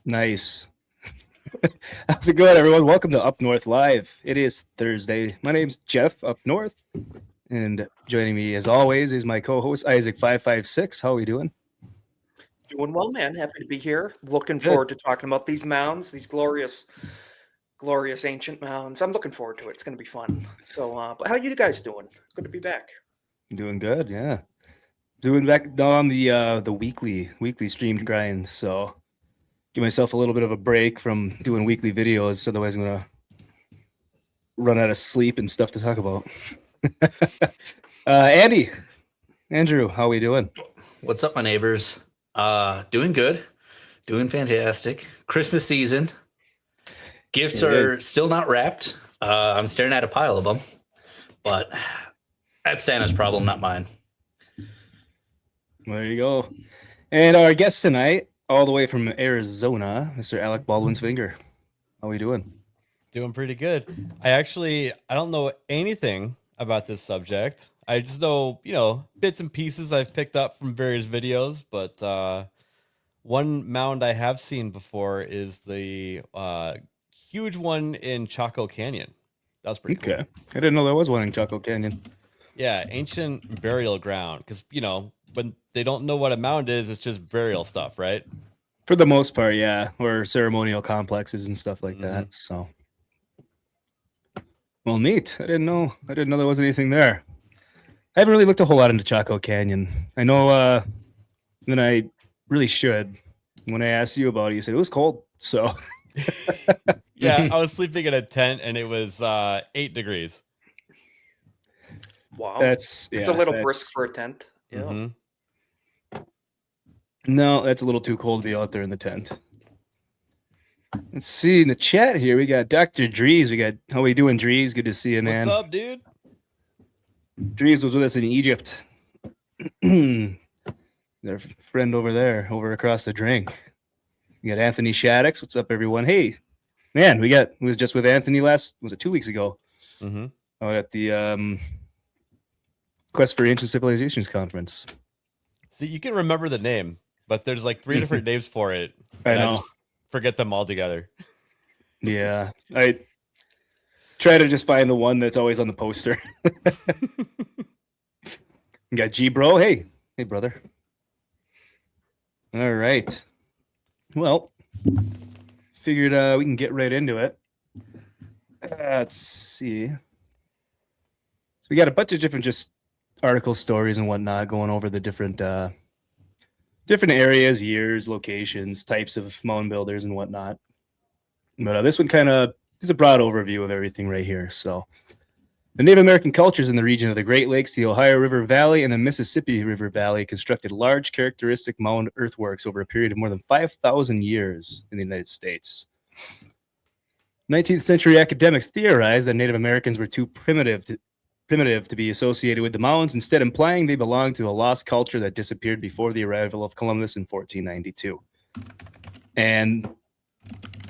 Nice. How's it going, everyone? Welcome to Up North Live. It is Thursday. My name's Jeff Up North, and joining me, as always, is my co-host Isaac556. How are we doing? Doing well, man. Happy to be here. Looking Good. forward to talking about these mounds, these glorious ancient mounds. I'm looking forward to it. It's going to be fun. So, but how you guys doing? Good to be back. Doing good, yeah. Doing back on the weekly stream grind. So give myself a little bit of a break from doing weekly videos. Otherwise, I'm gonna run out of sleep and stuff to talk about. Andrew, how we doing? What's up, my neighbors? Doing good, doing fantastic. Christmas season. Gifts are still not wrapped. I'm staring at a pile of them, but that's Santa's problem, not mine. There you go. And our guest tonight, all the way from Arizona, Mr. Alec Baldwin's finger. How we doing? Doing pretty good. I don't know anything about this subject. I just know, bits and pieces I've picked up from various videos, but one mound I have seen before is the huge one in Chaco Canyon. That's pretty cool. I didn't know there was one in Chaco Canyon. Yeah, ancient burial ground. Because, when they don't know what a mound is, it's just burial stuff, right? For the most part, yeah. Or ceremonial complexes and stuff like that. So, well, neat. I didn't know there was anything there. I haven't really looked a whole lot into Chaco Canyon. I know that I really should. When I asked you about it, you said it was cold. So yeah, I was sleeping in a tent and it was 8 degrees. Wow, it's a little brisk for a tent. Yeah. Mm-hmm. No, that's a little too cold to be out there in the tent. Let's see in the chat here. We got Dr. Drees. How we doing, Drees? Good to see you, man. What's up, dude? Drees was with us in Egypt. Their friend over there, over across the drink. We got Anthony Shaddix. What's up, everyone? Hey, man, we was just with Anthony was it 2 weeks ago? Mm-hmm. At the Quest for Ancient Civilizations conference. See, you can remember the name, but there's like 3 different names for it. I know. I just forget them all together. Yeah, I try to just find the one that's always on the poster. We got G Bro. Hey, brother. All right. Well, figured we can get right into it. Let's see. So we got a bunch of different just article stories and whatnot going over the different areas, years, locations, types of mound builders and whatnot. But this one kind of is a broad overview of everything right here. So the Native American cultures in the region of the Great Lakes, the Ohio River Valley, and the Mississippi River Valley constructed large characteristic mound earthworks over a period of more than 5,000 years in the United States. 19th century academics theorized that Native Americans were too primitive to be associated with the mounds, instead implying they belonged to a lost culture that disappeared before the arrival of Columbus in 1492. And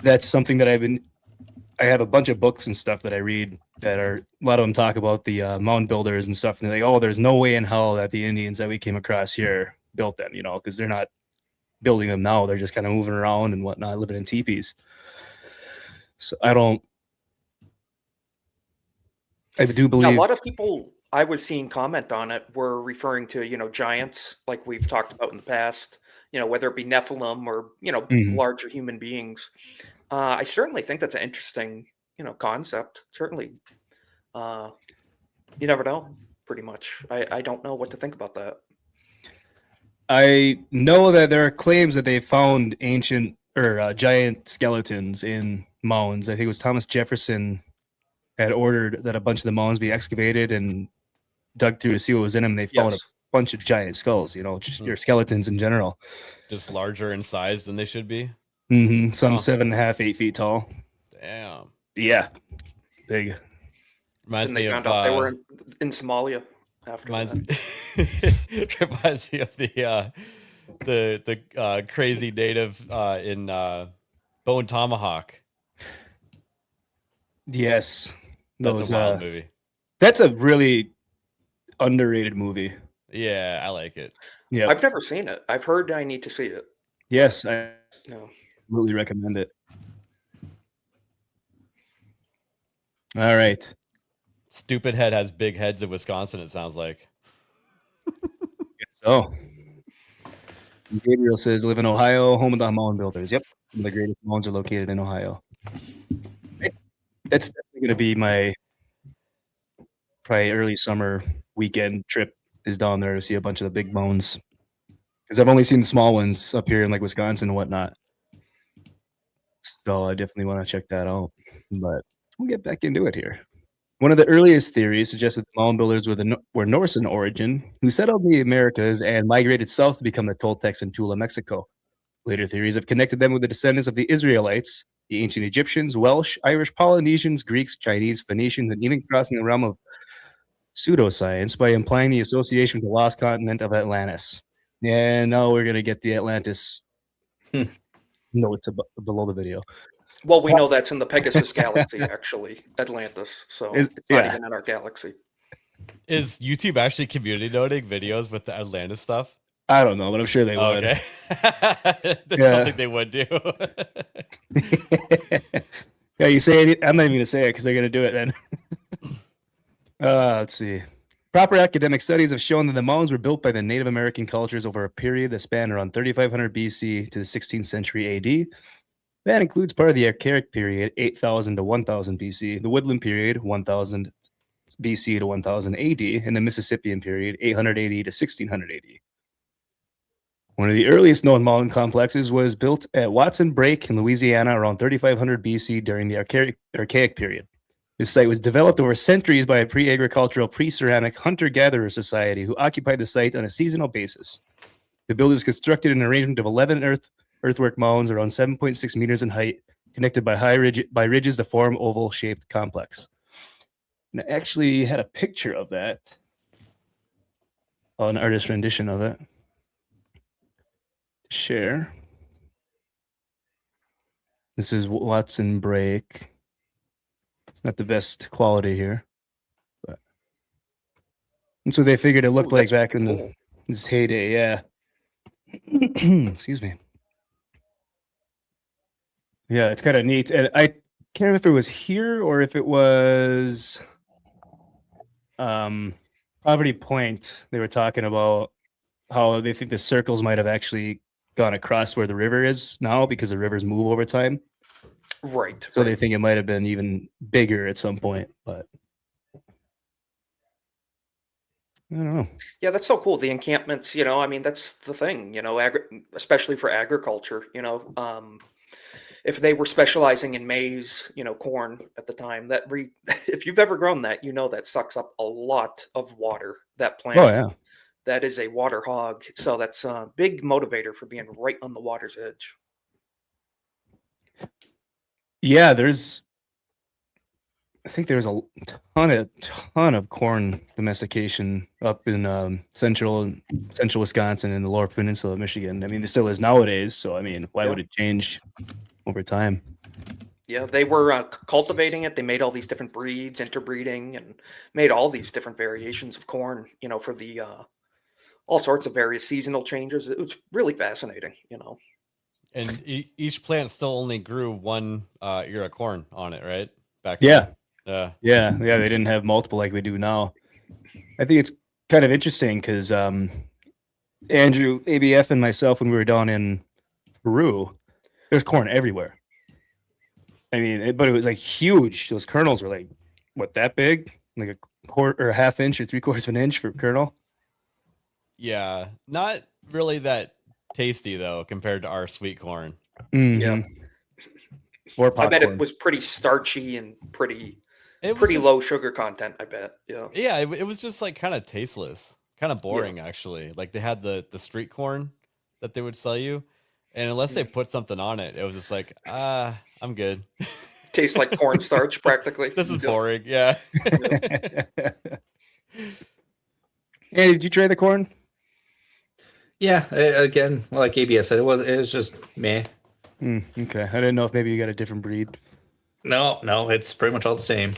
that's something that I have a bunch of books and stuff that I read that are, a lot of them talk about the mound builders and stuff. And they're like, oh, there's no way in hell that the Indians that we came across here built them, because they're not building them now. They're just kind of moving around and whatnot, living in teepees. So I do believe a lot of people I was seeing comment on it were referring to, giants like we've talked about in the past, whether it be Nephilim or, larger human beings. I certainly think that's an interesting, concept. Certainly. You never know, pretty much. I don't know what to think about that. I know that there are claims that they found ancient or giant skeletons in mounds. I think it was Thomas Jefferson had ordered that a bunch of the mounds be excavated and dug through to see what was in them. They found a bunch of giant skulls, just your skeletons in general. Just larger in size than they should be? Mm-hmm. Some 7.5, 8 feet tall. Damn. Yeah. Big. Reminds me they found out they were in Somalia after reminds me of the crazy native in Bone Tomahawk. Yes. That's a wild movie. That's a really underrated movie. Yeah, I like it. Yeah, I've never seen it. I've heard I need to see it. Yes, No. absolutely recommend it. All right. Stupid head has big heads in Wisconsin, it sounds like. So, Gabriel says, live in Ohio, home of the Mound Builders. Yep. Some of the greatest mounds are located in Ohio. Right. That's definitely going to be my probably early summer weekend trip is down there to see a bunch of the big mounds. Because I've only seen the small ones up here in like Wisconsin and whatnot. So I definitely want to check that out. But we'll get back into it here. One of the earliest theories suggested the mound builders were Norse in origin, who settled the Americas and migrated south to become the Toltecs in Tula, Mexico. Later theories have connected them with the descendants of the Israelites, the ancient Egyptians, Welsh, Irish, Polynesians, Greeks, Chinese, Phoenicians, and even crossing the realm of pseudoscience by implying the association with the lost continent of Atlantis. Yeah, now we're going to get the Atlantis notes below the video. Well, we know that's in the Pegasus galaxy, actually, Atlantis. So it's not even in our galaxy. Is YouTube actually community noting videos with the Atlantis stuff? I don't know, but I'm sure they would. Okay. That's something they would do. Yeah, you say it. I'm not even going to say it because they're going to do it then. Let's see. Proper academic studies have shown that the mounds were built by the Native American cultures over a period that spanned around 3500 BC to the 16th century AD. That includes part of the Archaic period, 8000 to 1000 BC, the Woodland period, 1000 BC to 1000 AD, and the Mississippian period, 800 AD to 1600 AD. One of the earliest known mound complexes was built at Watson Brake in Louisiana around 3500 BC during the Archaic period. This site was developed over centuries by a pre-agricultural, pre-ceramic hunter-gatherer society who occupied the site on a seasonal basis. The builders constructed an arrangement of 11 earthwork mounds around 7.6 meters in height, connected by ridges to form oval-shaped complex. And I actually had a picture of that, an artist rendition of it. Share. This is Watson Brake. It's not the best quality here, but that's what they figured it looked like back in this heyday. Yeah. Excuse me. Yeah, it's kind of neat. And I can't remember if it was here or if it was Poverty Point. They were talking about how they think the circles might have actually gone across where the river is now because the rivers move over time. Right. So they think it might have been even bigger at some point, but I don't know. Yeah, that's so cool. The encampments, I mean, that's the thing, especially for agriculture, if they were specializing in maize, corn at the time, if you've ever grown that, that sucks up a lot of water, that plant. Oh, yeah. That is a water hog. So that's a big motivator for being right on the water's edge. Yeah, I think there's a ton of corn domestication up in central Wisconsin and the Lower Peninsula of Michigan. I mean, there still is nowadays. So, I mean, why would it change over time? Yeah, they were cultivating it. They made all these different breeds, interbreeding, and made all these different variations of corn, for the all sorts of various seasonal changes. It was really fascinating, And each plant still only grew one ear of corn on it, right? Back then. Yeah. Yeah. They didn't have multiple like we do now. I think it's kind of interesting because Andrew, ABF, and myself, when we were down in Peru, there's corn everywhere. I mean, but it was like huge. Those kernels were like, what, that big? Like a quarter or a half inch or 3/4 of an inch for kernel? Yeah. Not really that tasty, though, compared to our sweet corn. Mm-hmm. Yeah. Or I bet it was pretty starchy and pretty low sugar content, I bet. Yeah. Yeah, it was just like kind of tasteless, kind of boring, actually. Like they had the street corn that they would sell you, and unless they put something on it, it was just like, I'm good. Tastes like cornstarch, practically. This is boring. Yeah. Hey, did you try the corn? Yeah, again, like ABF said, it was just meh. Okay, I didn't know if maybe you got a different breed. No, it's pretty much all the same.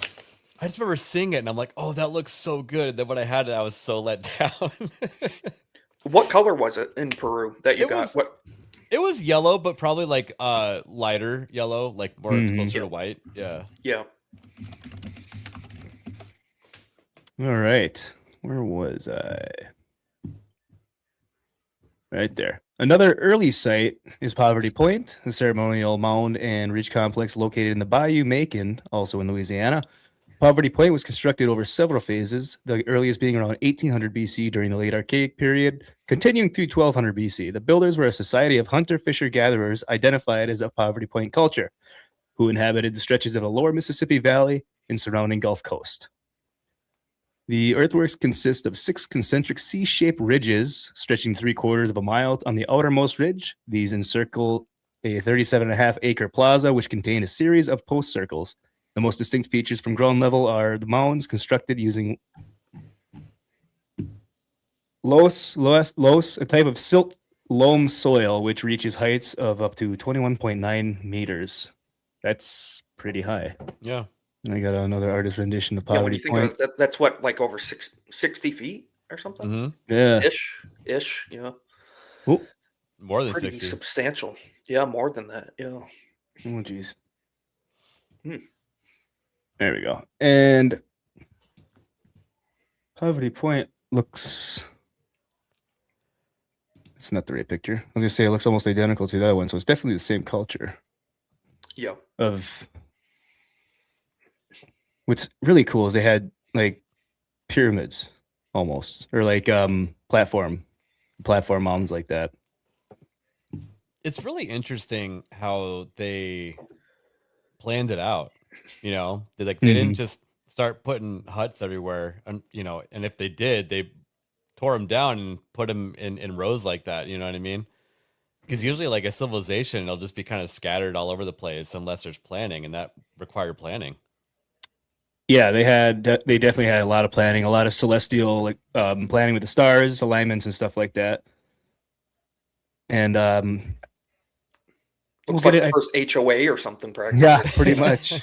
I just remember seeing it, and I'm like, oh, that looks so good. And then when I had it, I was so let down. What color was it in Peru that you got? It was yellow, but probably like lighter yellow, like more closer to white. Yeah. Yeah. All right. Where was I? Right there. Another early site is Poverty Point, a ceremonial mound and ridge complex located in the Bayou Macon, also in Louisiana. Poverty Point was constructed over several phases, the earliest being around 1800 BC during the late Archaic period, continuing through 1200 BC. The builders were a society of hunter, fisher, gatherers identified as a Poverty Point culture, who inhabited the stretches of the lower Mississippi Valley and surrounding Gulf Coast. The earthworks consist of 6 concentric C-shaped ridges stretching 3/4 of a mile on the outermost ridge. These encircle a 37.5-acre plaza, which contain a series of post circles. The most distinct features from ground level are the mounds constructed using loess, a type of silt loam soil, which reaches heights of up to 21.9 meters. That's pretty high. Yeah. I got another artist rendition of Yeah, when Poverty you think Point. of it, that's what, like over 60 feet or something? Mm-hmm. Yeah. Ish, yeah. Oh, More than Pretty 60. substantial. Yeah, more than that. Yeah. geez. Hmm. There we go. And Poverty Point looks. It's not the right picture. I was going to say it looks almost identical to the other one. So it's definitely the same culture Yeah. of. What's really cool is they had like pyramids almost, or like platform mounds like that. It's really interesting how they planned it out. You know, they didn't just start putting huts everywhere, and and if they did, they tore them down and put them in rows like that. You know what I mean? Because usually, like a civilization, it'll just be kind of scattered all over the place unless there's planning, and that required planning. Yeah, they definitely had a lot of planning, a lot of celestial like planning with the stars, alignments, and stuff like that. And Looks like the first HOA or something, practically. yeah, pretty much.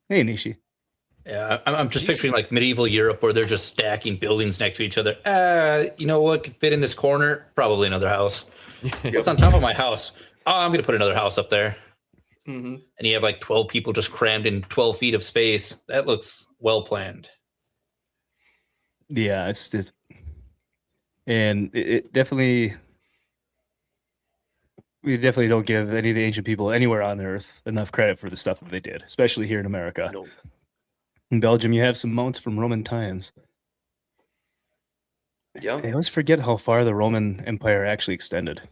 Hey, Nishi. Yeah, I'm just picturing like medieval Europe where they're just stacking buildings next to each other. You know what could fit in this corner? Probably another house. What's on top of my house? Oh, I'm going to put another house up there. Mm-hmm. And you have like 12 people just crammed in 12 feet of space. That looks well planned. Yeah, it's and it definitely. We definitely don't give any of the ancient people anywhere on Earth enough credit for the stuff that they did, especially here in America. No. In Belgium, you have some mounts from Roman times. Yeah. I always forget how far the Roman Empire actually extended.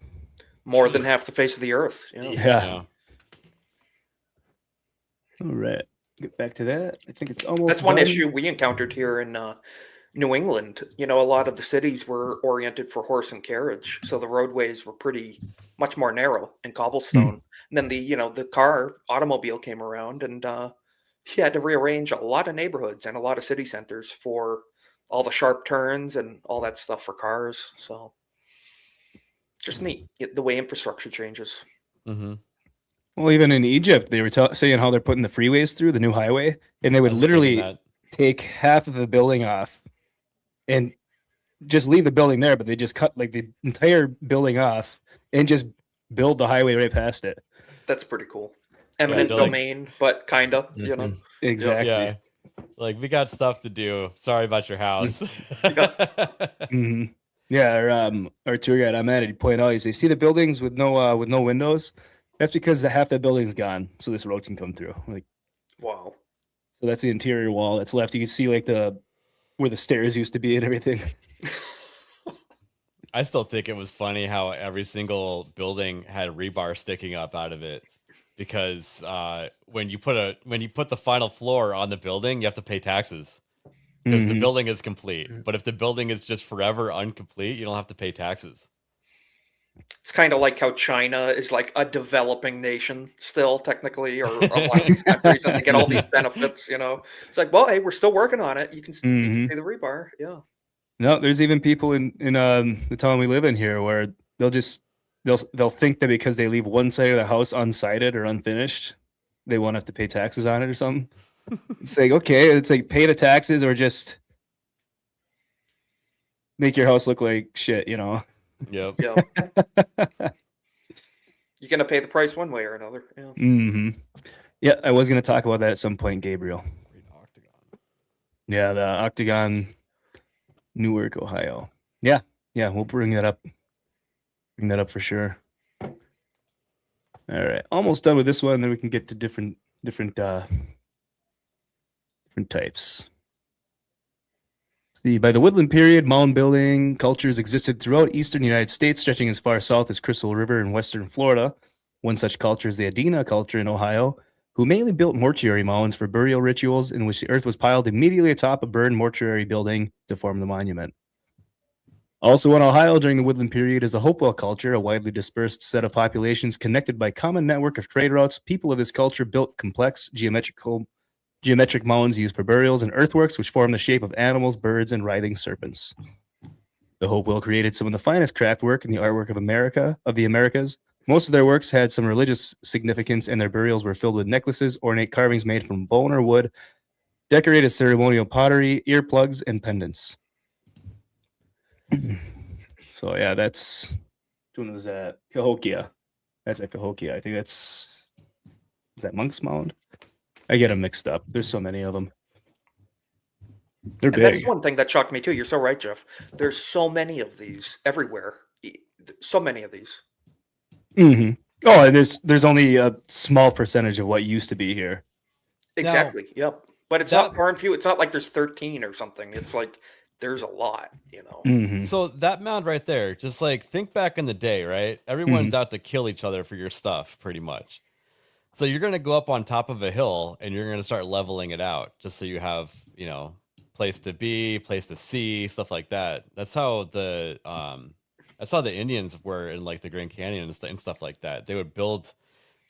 More than half the face of the earth. Yeah. Yeah. All right. Get back to that. I think it's almost That's one done. issue we encountered here in New England. A lot of the cities were oriented for horse and carriage, so the roadways were much more narrow and cobblestone. And then the automobile came around, and he had to rearrange a lot of neighborhoods and a lot of city centers for all the sharp turns and all that stuff for cars. So just neat the way infrastructure changes. Mm-hmm. Well, even in Egypt, they were saying how they're putting the freeways through the new highway, and they would literally take half of the building off and just leave the building there, but they just cut like the entire building off and just build the highway right past it. That's pretty cool. Eminent domain, but kind of, Exactly. Yeah. Like, we got stuff to do. Sorry about your house. Mm-hmm. Yeah, our tour guide, I'm at it. He pointed out, he says, see the buildings with no windows? That's because half that building's gone, so this road can come through. Like, wow. So that's the interior wall that's left. You can see like where the stairs used to be and everything. I still think it was funny how every single building had rebar sticking up out of it, because when you put the final floor on the building, you have to pay taxes because the building is complete. But if the building is just forever incomplete, you don't have to pay taxes. It's kind of like how China is like a developing nation still, technically, or a lot of these countries, and they get all these benefits. It's like, well, hey, we're still working on it. You can pay the rebar. Yeah. No, there's even people in the town we live in here where they'll think that because they leave one side of the house unsided or unfinished, they won't have to pay taxes on it or something. It's like, okay, it's like pay the taxes or just make your house look like shit, Yep. Yeah. You're gonna pay the price one way or another. Yeah. Yeah, I was going to talk about that at some point, Gabriel. Yeah, the Octagon, Newark, Ohio. Yeah, we'll bring that up. Bring that up for sure. All right, almost done with this one. Then we can get to different types. See, by the Woodland period, mound building cultures existed throughout eastern United States, stretching as far south as Crystal River in western Florida. One such culture is the Adena culture in Ohio, who mainly built mortuary mounds for burial rituals in which the earth was piled immediately atop a burned mortuary building to form the monument. Also in Ohio during the Woodland period is the Hopewell culture, a widely dispersed set of populations connected by common network of trade routes. People of this culture built complex geometric mounds used for burials and earthworks, which form the shape of animals, birds, and writhing serpents. The Hopewell created some of the finest craft work in the artwork of the Americas. Most of their works had some religious significance, and their burials were filled with necklaces, ornate carvings made from bone or wood, decorated ceremonial pottery, earplugs, and pendants. So yeah, that's which one was that? Cahokia. That's at Cahokia. I think is that Monk's Mound? I get them mixed up. There's so many of them. They're And big. that's one thing that shocked me too. You're so right, Jeff. There's so many of these everywhere. So many of these. Oh, and there's only a small percentage of what used to be here. Exactly. Yep. But it's not far and few. It's not like there's 13 or something. It's like there's a lot, you know. So that mound right there, just like think back in the day, right? Everyone's out to kill each other for your stuff, pretty much. So you're going to go up on top of a hill and you're going to start leveling it out just so you have, you know, place to be, place to see, stuff like that. That's how the Indians were in like the Grand Canyon and stuff like that. They would build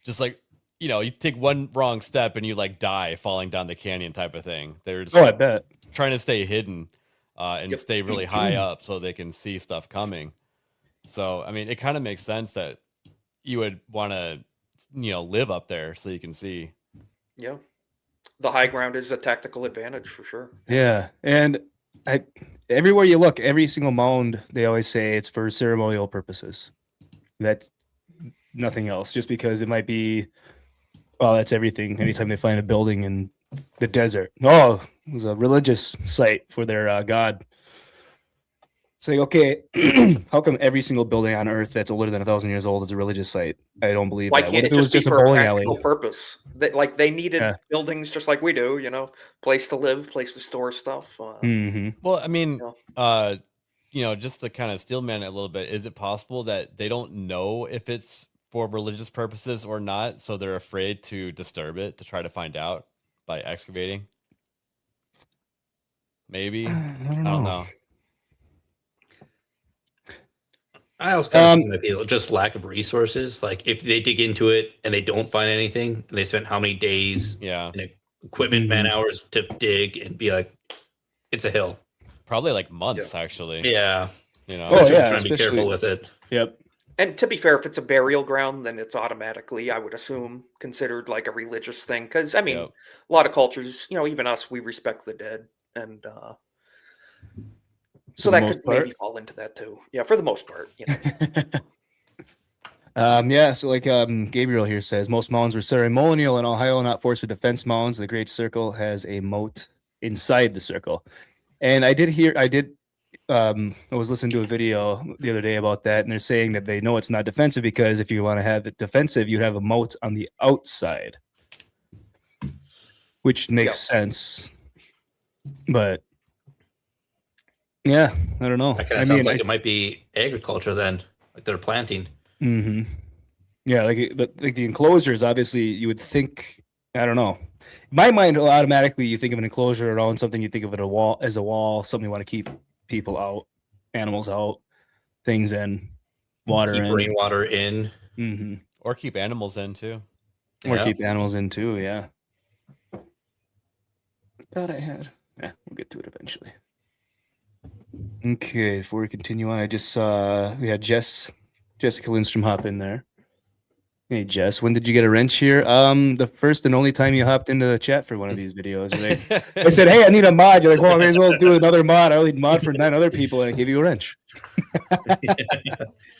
just like, you know, you take one wrong step and you like die falling down the canyon type of thing. They're just I bet. trying to stay hidden and stay really high up so they can see stuff coming. So, I mean, it kind of makes sense that you would want to, you know, live up there so you can see. Yeah. The high ground is a tactical advantage for sure. Yeah. And everywhere you look, every single mound, they always say it's for ceremonial purposes. That's nothing else, just because it might be, well, that's everything. Anytime they find a building in the desert, oh, it was a religious site for their god. It's like, okay, how come every single building on Earth that's older than 1,000 years old is a religious site? I don't believe Why that. can't What it if just be a for a bowling practical alley? purpose? They needed buildings just like we do, you know, place to live, place to store stuff. Well, I mean, you know, just to kind of steelman it a little bit, is it possible that they don't know if it's for religious purposes or not, so they're afraid to disturb it to try to find out by excavating? Maybe. I don't know. I also kind of think it might be just lack of resources. Like if they dig into it and they don't find anything, and they spent how many days and equipment, man hours to dig and be like, it's a hill. Probably like months, actually. Yeah. You know, trying to be careful with it. Yep. And to be fair, if it's a burial ground, then it's automatically, I would assume, considered like a religious thing. Because I mean, a lot of cultures, you know, even us, we respect the dead, and so that could maybe fall into that too. Yeah, for the most part, you know. Yeah, so like Gabriel here says, most mounds were ceremonial in Ohio, not forced for defense mounds. The Great Circle has a moat inside the circle. And I was listening to a video the other day about that, and they're saying that they know it's not defensive because if you want to have it defensive, you'd have a moat on the outside, which makes sense. But yeah, I don't know. That kind of sounds like it might be agriculture then, like they're planting. Yeah, like the enclosures, obviously, you would think, I don't know. In my mind, automatically, you think of an enclosure around something, you think of it as a wall, something you want to keep people out, animals out, things in, water keep in. rainwater in. Or keep animals in too. Or keep animals in too, yeah. I thought I had. Yeah, we'll get to it eventually. Okay, before we continue on, I just saw we had Jessica Lindstrom hop in there. Hey Jess, when did you get a wrench here? The first and only time you hopped into the chat for one of these videos. I said, hey, I need a mod. You're like, well, I may as well do another mod. I only mod for 9 other people, and I give you a wrench.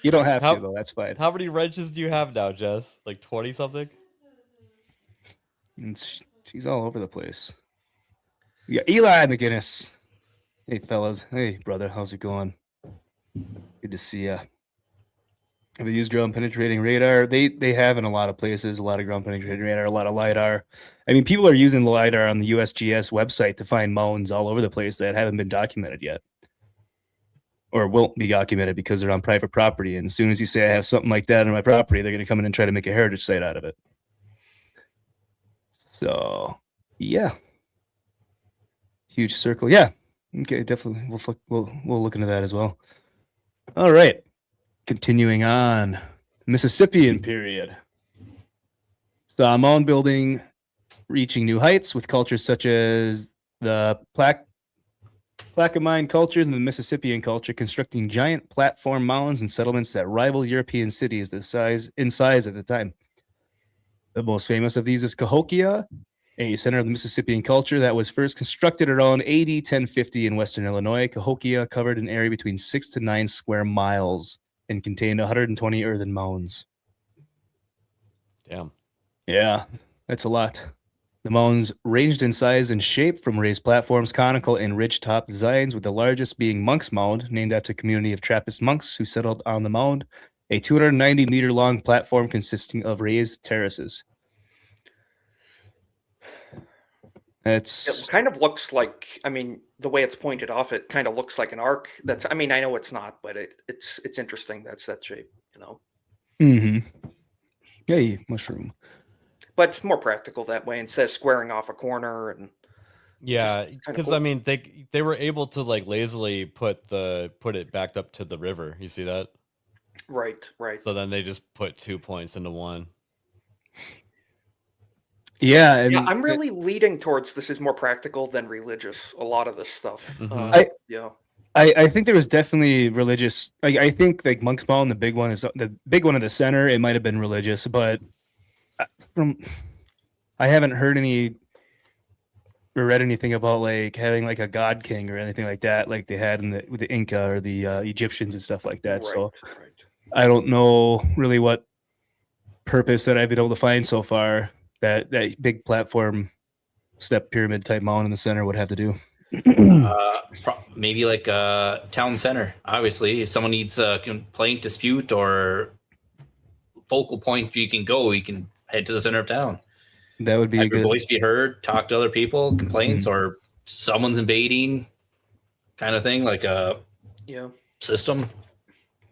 You don't have to, though. That's fine. How many wrenches do you have now, Jess? Like 20 something? And she's all over the place. You got Eli McGinnis. Hey, fellas. Hey, brother. How's it going? Good to see ya. Have they used ground penetrating radar? They have in a lot of places, a lot of ground penetrating radar, a lot of LiDAR. I mean, people are using the LiDAR on the USGS website to find mounds all over the place that haven't been documented yet. Or won't be documented because they're on private property. And as soon as you say I have something like that on my property, they're going to come in and try to make a heritage site out of it. So, yeah. Huge circle. Yeah. Okay, definitely. We'll look into that as well. All right. Continuing on, Mississippian period. Saw mound building reaching new heights with cultures such as the Plaquemine cultures and the Mississippian culture constructing giant platform mounds and settlements that rival European cities in size at the time. The most famous of these is Cahokia, a center of the Mississippian culture that was first constructed around AD 1050 in western Illinois. Cahokia covered an area between 6 to 9 square miles and contained 120 earthen mounds. Damn. Yeah, that's a lot. The mounds ranged in size and shape from raised platforms, conical and ridge-top designs, with the largest being Monk's Mound, named after a community of Trappist monks who settled on the mound, a 290-meter-long platform consisting of raised terraces. It kind of looks like, I mean, the way it's pointed off, it kind of looks like an arc. That's, I mean, I know it's not, but it's interesting. That's that shape, you know. Mm-hmm. Yay, mushroom. But it's more practical that way instead of squaring off a corner and. Yeah, because cool. I mean, they were able to like lazily put it backed up to the river. You see that? Right. So then they just put 2 points into one. Yeah, and yeah, I'm really leading towards this is more practical than religious. A lot of this stuff. Mm-hmm. I think there was definitely religious. I think like Monk's Mound, the big one in the center. It might have been religious, but I haven't heard any or read anything about like having like a god king or anything like that, like they had with the Inca or the Egyptians and stuff like that. Right, so I don't know really what purpose that I've been able to find so far that big platform step pyramid type mound in the center would have to do. Maybe like a town center. Obviously, if someone needs a complaint, dispute, or focal point, you can head to the center of town. That would be have a good your voice be heard. Talk to other people, complaints, or someone's invading, kind of thing, like a system.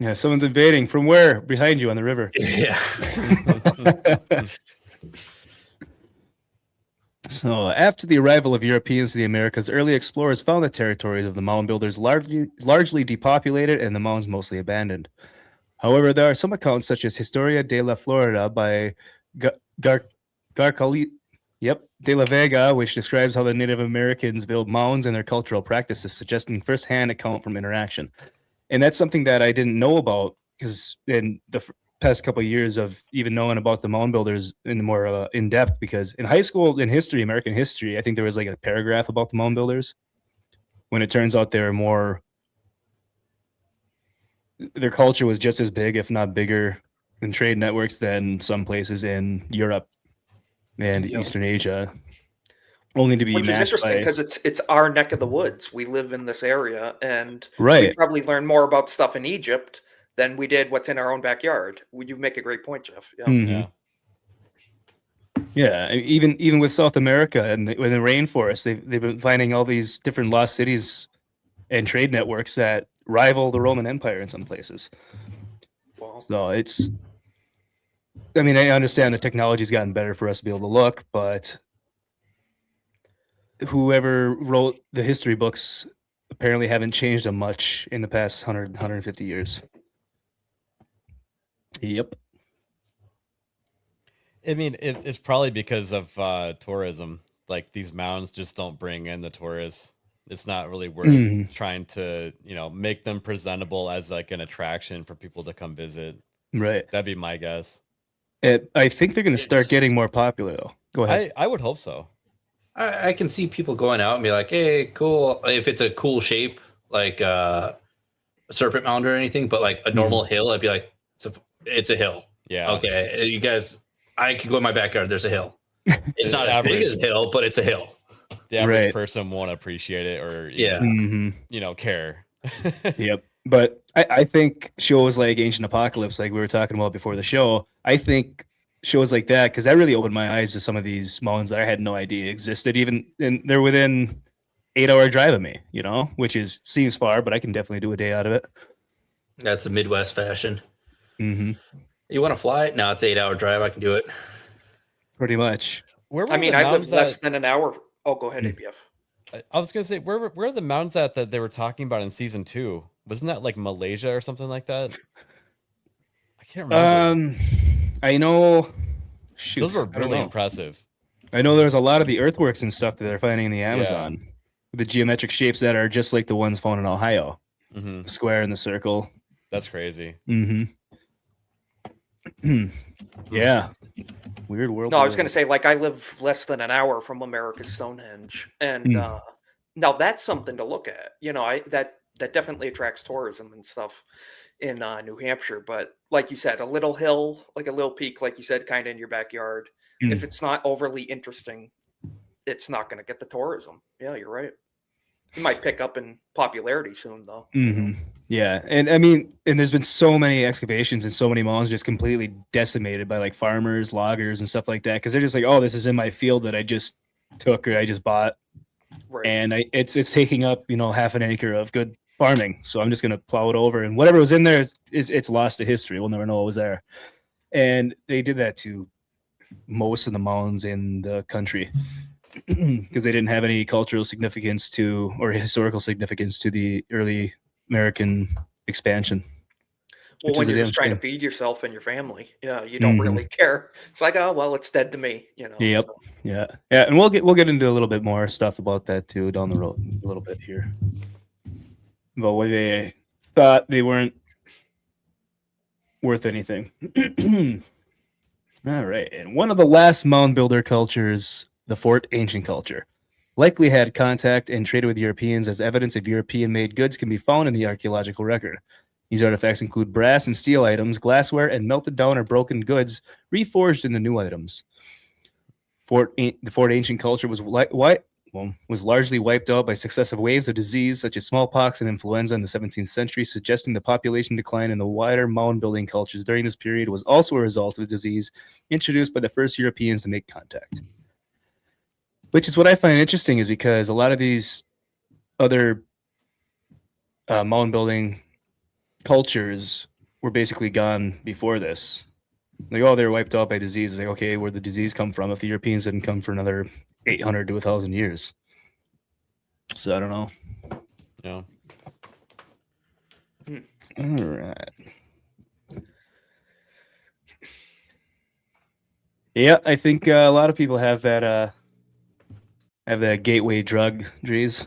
Yeah, someone's invading from where? Behind you on the river. Yeah. So, after the arrival of Europeans to the Americas, early explorers found the territories of the Mound Builders largely depopulated and the mounds mostly abandoned. However, there are some accounts, such as Historia de la Florida by Garcali de la Vega, which describes how the Native Americans build mounds and their cultural practices, suggesting first-hand account from interaction. And that's something that I didn't know about, because in the past couple of years of even knowing about the Mound Builders in more in depth, because in high school in history, American history, I think there was like a paragraph about the Mound Builders, when it turns out they're more, their culture was just as big, if not bigger, in trade networks than some places in Europe and Eastern Asia. Only to be which is interesting because it's our neck of the woods. We live in this area, and we probably learn more about stuff in Egypt than we did what's in our own backyard. You make a great point, Jeff. Yeah, even with South America and the rainforest, they've been finding all these different lost cities and trade networks that rival the Roman Empire in some places. Wow. So it's, I mean, I understand the technology's gotten better for us to be able to look, but whoever wrote the history books apparently haven't changed them much in the past 100, 150 years. Yep. I mean, it's probably because of tourism. Like, these mounds just don't bring in the tourists. It's not really worth trying to, make them presentable as like an attraction for people to come visit. Right. That'd be my guess. I think they're going to start It's- getting more popular though. Go ahead. I would hope so. I can see people going out and be like, "Hey, cool!" If it's a cool shape, like a serpent mound or anything, but like a normal hill, I'd be like, "It's a hill." Yeah. Okay, you guys, I could go in my backyard. There's a hill. It's not as big as a hill, but it's a hill. The average Right. person won't appreciate it or care. Yep. But I think shows like Ancient Apocalypse, like we were talking about before the show, I think shows like that, because that really opened my eyes to some of these mounds that I had no idea existed, even, and they're within 8-hour drive of me, which seems far, but I can definitely do a day out of it. That's a Midwest fashion. Mm-hmm. You want to fly it? Now it's 8-hour drive. I can do it. Pretty much. Where were I mean, the I live mounds less at- than an hour. Oh, go ahead, ABF. I was gonna say, where are the mounds at that they were talking about in season 2? Wasn't that like Malaysia or something like that? I can't remember. I know. Shoot, Those were I don't really know. impressive. I know there's a lot of the earthworks and stuff that they're finding in the Amazon. The geometric shapes that are just like the ones found in Ohio. Hmm. The square and the circle. That's crazy. Mm-hmm. Yeah. Weird world. No, I was going to say, like, I live less than an hour from America's Stonehenge, and now that's something to look at. That definitely attracts tourism and stuff in New Hampshire. But like you said, a little hill, like a little peak, like you said, kind of in your backyard. If it's not overly interesting, it's not going to get the tourism. Yeah, you're right. It might pick up in popularity soon, though. Mm-hmm. Yeah, and I mean, and there's been so many excavations and so many mounds just completely decimated by like farmers, loggers, and stuff like that, because they're just like, oh, this is in my field that I just took or I just bought, Right. and it's taking up half an acre of good farming, so I'm just gonna plow it over, and whatever was in there it's lost to history. We'll never know what was there, and they did that to most of the mounds in the country. Because they didn't have any cultural significance or historical significance to the early American expansion. Well, which when is a you're damn just trying to shame. feed yourself and your family, you don't really care. It's like, oh well, it's dead to me. Yep. So. Yeah, and we'll get into a little bit more stuff about that too down the road a little bit here. But when they thought they weren't worth anything. All right, and one of the last mound builder cultures, the Fort Ancient culture, likely had contact and traded with Europeans, as evidence of European-made goods can be found in the archaeological record. These artifacts include brass and steel items, glassware, and melted down or broken goods reforged into new items. The Fort Ancient culture was largely wiped out by successive waves of disease such as smallpox and influenza in the 17th century, suggesting the population decline in the wider mound building cultures during this period was also a result of a disease introduced by the first Europeans to make contact. Which is what I find interesting, is because a lot of these other mound building cultures were basically gone before this. Like, oh, they were wiped out by disease. Like, okay, where'd the disease come from if the Europeans didn't come for another 800 to 1,000 years? So I don't know. Yeah. All right. Yeah, I think a lot of people have that gateway drug, Drees.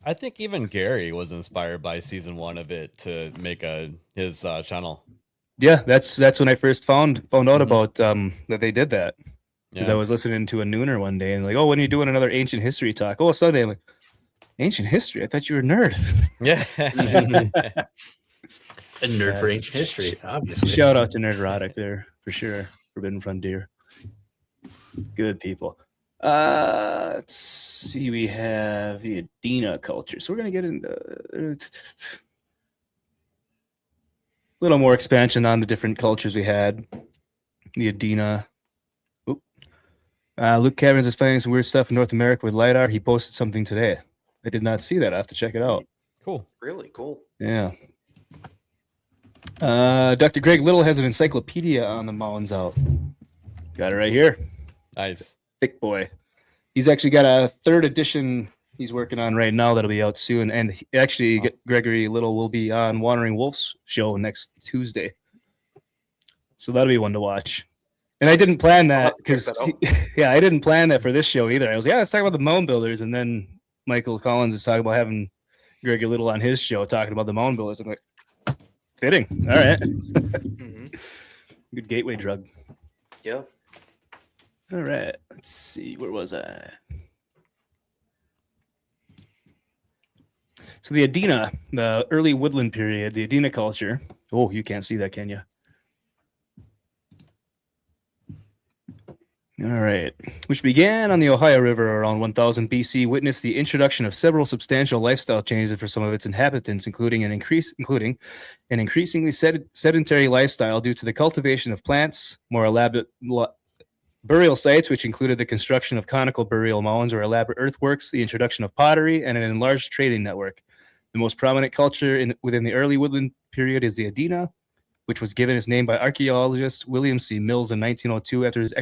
I think even Gary was inspired by season 1 of it to make his channel. Yeah, that's when I first found out about that they did that. Because Yeah. I was listening to a nooner one day and like, oh, when are you doing another ancient history talk? Oh, Sunday. I'm like, ancient history? I thought you were a nerd. Yeah. A nerd for ancient history, obviously. Shout out to Nerderotic there for sure. Forbidden Frontier. Good people. Let's see. We have the Adena culture. So we're gonna get into a little more expansion on the different cultures we had. The Adena. Luke Caverns is finding some weird stuff in North America with LiDAR. He posted something today. I did not see that. I have to check it out. Cool. Really cool. Yeah. Dr. Greg Little has an encyclopedia on the mounds out. Got it right here. Nice. Thick boy. He's actually got a 3rd edition he's working on right now that'll be out soon. And Gregory Little will be on Wandering Wolf's show next Tuesday. So that'll be one to watch. And I didn't plan that because, I didn't plan that for this show either. I was like, let's talk about the Mound Builders. And then Michael Collins is talking about having Gregory Little on his show talking about the Mound Builders. I'm like, fitting. All right. Good gateway drug. Yeah. All right. Let's see. Where was I? So the Adena, the early woodland period, the Adena culture. Oh, you can't see that, can you? All right. Which began on the Ohio River around 1000 BC, witnessed the introduction of several substantial lifestyle changes for some of its inhabitants, including an increasingly sedentary lifestyle due to the cultivation of plants, more elaborate burial sites, which included the construction of conical burial mounds or elaborate earthworks, the introduction of pottery, and an enlarged trading network. The most prominent culture within the early woodland period is the Adena, which was given its name by archaeologist William C. Mills in 1902 after his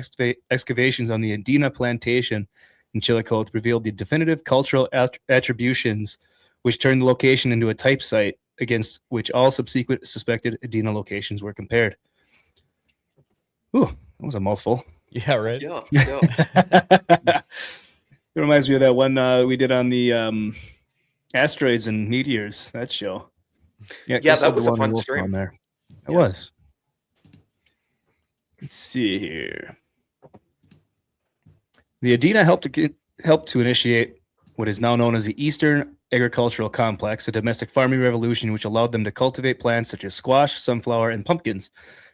excavations on the Adena plantation in Chillicothe revealed the definitive cultural attributions, which turned the location into a type site against which all subsequent suspected Adena locations were compared. Ooh, that was a mouthful. Yeah, right. Yeah. It reminds me of that one we did on the asteroids and meteors, that show. Yeah, Chris that had was the a one fun wolf stream. on there. It Yeah. was. Let's see here. The Adena helped to initiate what is now known as the Eastern Agricultural Complex, a domestic farming revolution which allowed them to cultivate plants such as squash, sunflower, and pumpkins.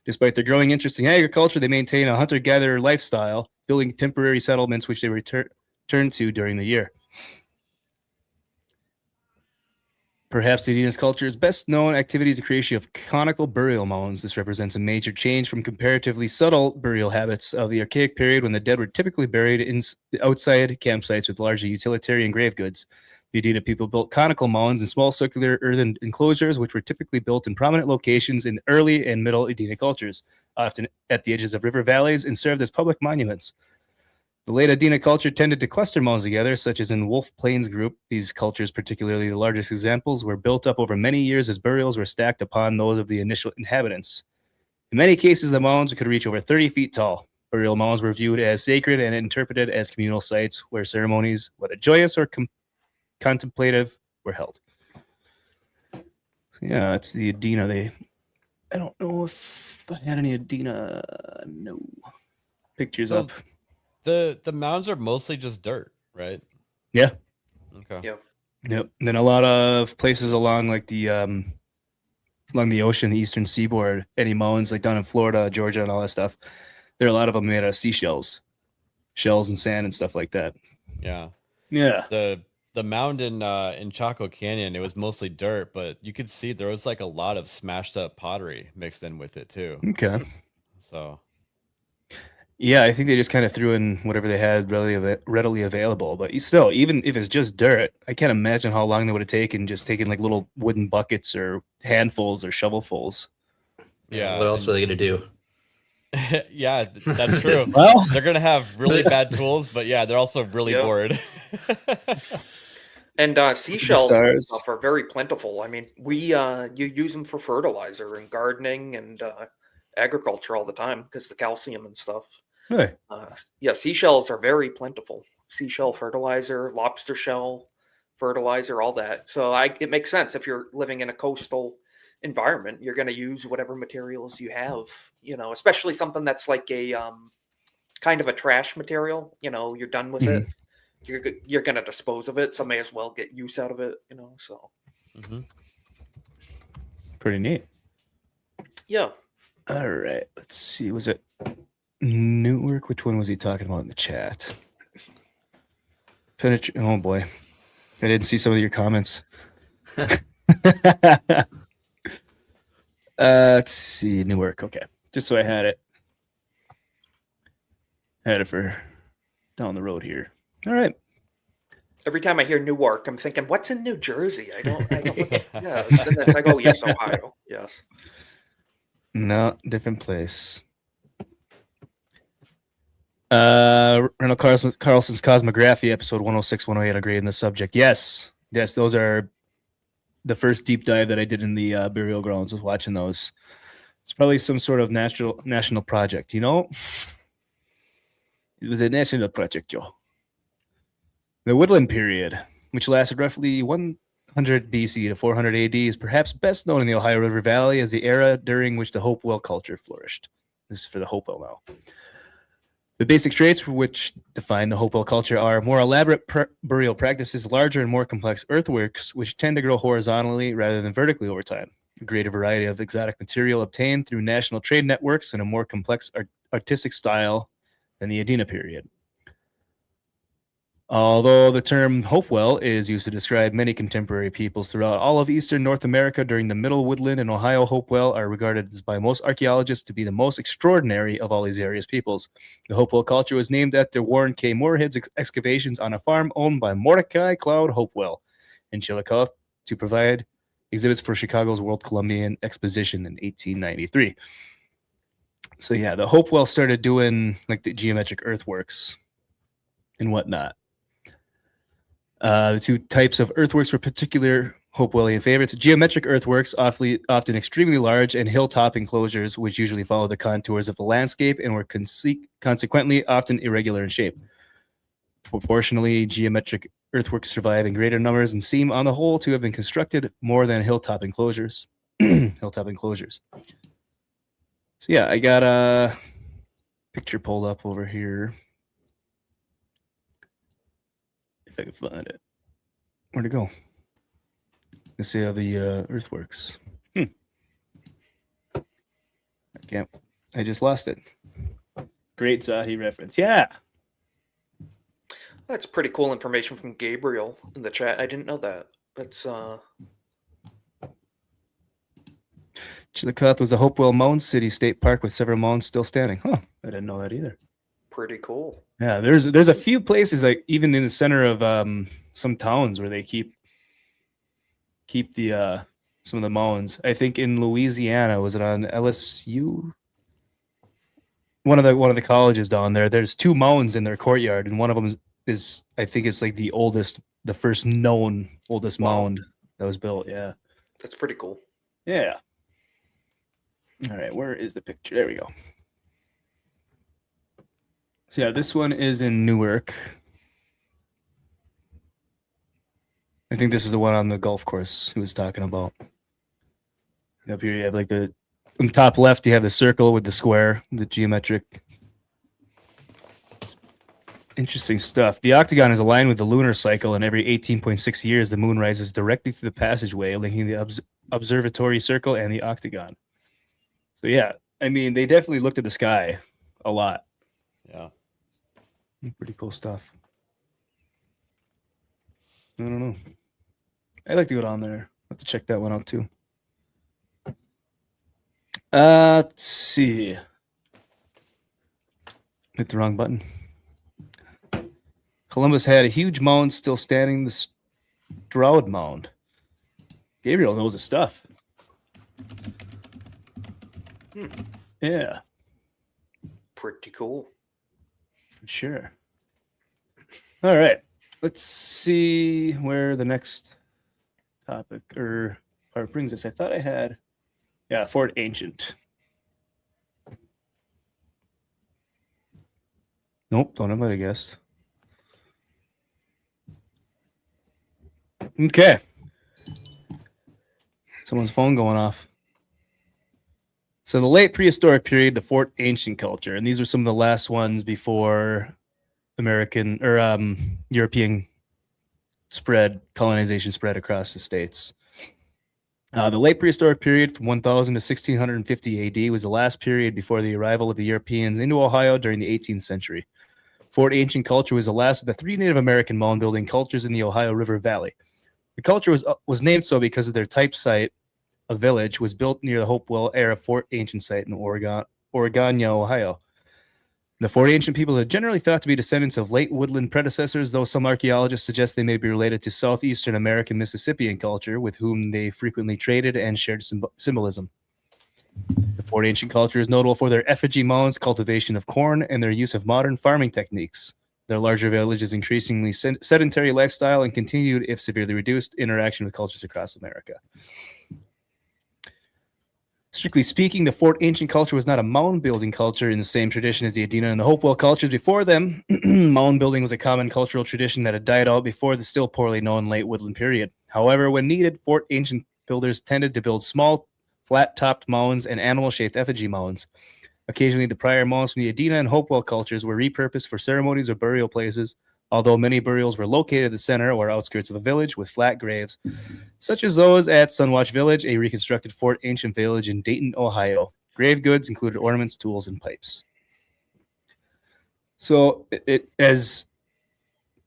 Despite their growing interest in agriculture, they maintain a hunter-gatherer lifestyle, building temporary settlements which they return to during the year. Perhaps the Adena's culture's best known activity is the creation of conical burial mounds. This represents a major change from comparatively subtle burial habits of the Archaic period when the dead were typically buried in outside campsites with largely utilitarian grave goods. The Adena people built conical mounds and small circular earthen enclosures, which were typically built in prominent locations in early and middle Adena cultures, often at the edges of river valleys, and served as public monuments. The late Adena culture tended to cluster mounds together, such as in Wolf Plains group. These cultures, particularly the largest examples, were built up over many years as burials were stacked upon those of the initial inhabitants. In many cases, the mounds could reach over 30 feet tall. Burial mounds were viewed as sacred and interpreted as communal sites where ceremonies, whether joyous or contemplative, were held. So yeah, it's the Adena. I don't know if I had any Adena. No pictures up. The mounds are mostly just dirt, right? Yeah. Okay. Yeah. Yep. And then a lot of places along like the along the ocean, the eastern seaboard, any mounds like down in Florida, Georgia, and all that stuff. There are a lot of them made out of seashells, shells and sand and stuff like that. Yeah. Yeah. The mound in Chaco Canyon, it was mostly dirt, but you could see there was like a lot of smashed up pottery mixed in with it too. Okay. So yeah, I think they just kind of threw in whatever they had readily available. But still, even if it's just dirt, I can't imagine how long they would have taken just taking like little wooden buckets or handfuls or shovelfuls. yeah. What else are they gonna do? Yeah, that's true. Well, They're gonna have really bad tools, but yeah, they're also really Yeah. bored. And seashells and stars. stuff are very plentiful. I mean, you use them for fertilizer and gardening and agriculture all the time because the calcium and stuff. Really? Yeah, seashells are very plentiful. Seashell fertilizer, lobster shell fertilizer, all that. So it makes sense if you're living in a coastal environment, you're going to use whatever materials you have. Especially something that's like a kind of a trash material. You're done with it. You're going to dispose of it, so may as well get use out of it. So Mhm. Pretty neat. yeah. All right. Let's see. Was it Newark? Which one was he talking about in the chat? Oh boy, I didn't see some of your comments. Let's see. Newark. Okay, just so I had it. Had it for down the road here. All right. Every time I hear Newark, I'm thinking, what's in New Jersey? I don't. Yeah. And then it's like, oh yes, Ohio. Yes. No, different place. Randall Carlson's Cosmography, episode 106, 108, agree in the subject. Yes, those are the first deep dive that I did in the burial grounds. Was watching those. It's probably some sort of national project, It was a national project, Joe. The Woodland period, which lasted roughly 100 BC to 400 AD, is perhaps best known in the Ohio River Valley as the era during which the Hopewell culture flourished. This is for the Hopewell now. The basic traits which define the Hopewell culture are more elaborate burial practices, larger and more complex earthworks, which tend to grow horizontally rather than vertically over time. A greater variety of exotic material obtained through national trade networks, and a more complex artistic style than the Adena period. Although the term Hopewell is used to describe many contemporary peoples throughout all of eastern North America during the Middle Woodland and Ohio, Hopewell are regarded by most archaeologists to be the most extraordinary of all these areas' peoples. The Hopewell culture was named after Warren K. Moorhead's excavations on a farm owned by Mordecai Cloud Hopewell in Chillicothe to provide exhibits for Chicago's World Columbian Exposition in 1893. So yeah, the Hopewell started doing like the geometric earthworks and whatnot. The two types of earthworks were particular Hopewellian favorites: geometric earthworks, often extremely large, and hilltop enclosures, which usually follow the contours of the landscape and were consequently often irregular in shape. Proportionally, geometric earthworks survive in greater numbers and seem, on the whole, to have been constructed more than hilltop enclosures. Hilltop enclosures. So yeah, I got a picture pulled up over here. If I can find it. Where'd it go? Let's see how the earthworks. I can't. I just lost it. Great Zahi reference. Yeah. That's pretty cool information from Gabriel in the chat. I didn't know that. That's Chillicothe was a Hopewell Mound City State Park with several mounds still standing. Huh. I didn't know that either. pretty cool. Yeah, there's a few places, like even in the center of some towns, where they keep the some of the mounds. I think in Louisiana, was it on LSU? One of the colleges down there. There's two mounds in their courtyard, and one of them is, I think it's like the first known oldest mound that was built. Yeah, that's pretty cool. Yeah. All right, where is the picture? There we go. So yeah, this one is in Newark. I think this is the one on the golf course he was talking about. Up here you have like on the top left you have the circle with the square, the geometric. It's interesting stuff. The octagon is aligned with the lunar cycle, and every 18.6 years the moon rises directly to the passageway, linking the observatory circle and the octagon. So yeah, I mean, they definitely looked at the sky a lot. Yeah. Pretty cool stuff. I don't know. I'd like to go down there. I'll have to check that one out too. Let's see. Hit the wrong button. Columbus had a huge mound still standing, the Stroud Mound. Gabriel knows his stuff. Yeah. Pretty cool. For sure. All right. Let's see where the next topic or part brings us. I thought I had, Fort Ancient. Nope, don't have what I guessed. Okay. Someone's phone going off. So the late prehistoric period, the Fort Ancient culture, and these are some of the last ones before American or European colonization spread across the states. The late prehistoric period from 1000 to 1650 AD was the last period before the arrival of the Europeans into Ohio during the 18th century. Fort Ancient culture was the last of the three Native American mound building cultures in the Ohio River Valley. The culture was named so because of their type site. A village was built near the Hopewell era Fort Ancient site in Oregania, Ohio. The Fort Ancient people are generally thought to be descendants of late woodland predecessors, though some archaeologists suggest they may be related to southeastern American Mississippian culture, with whom they frequently traded and shared symbolism. The Fort Ancient culture is notable for their effigy mounds, cultivation of corn, and their use of modern farming techniques. Their larger village is increasingly sedentary lifestyle and continued, if severely reduced, interaction with cultures across America. Strictly speaking, the Fort Ancient culture was not a mound building culture in the same tradition as the Adena and the Hopewell cultures before them. Mound building was a common cultural tradition that had died out before the still poorly known late woodland period. However, when needed, Fort Ancient builders tended to build small, flat-topped mounds and animal-shaped effigy mounds. Occasionally, the prior mounds from the Adena and Hopewell cultures were repurposed for ceremonies or burial places, although many burials were located at the center or outskirts of a village with flat graves, such as those at Sunwatch Village, a reconstructed Fort Ancient village in Dayton, Ohio. Grave goods included ornaments, tools, and pipes. So, as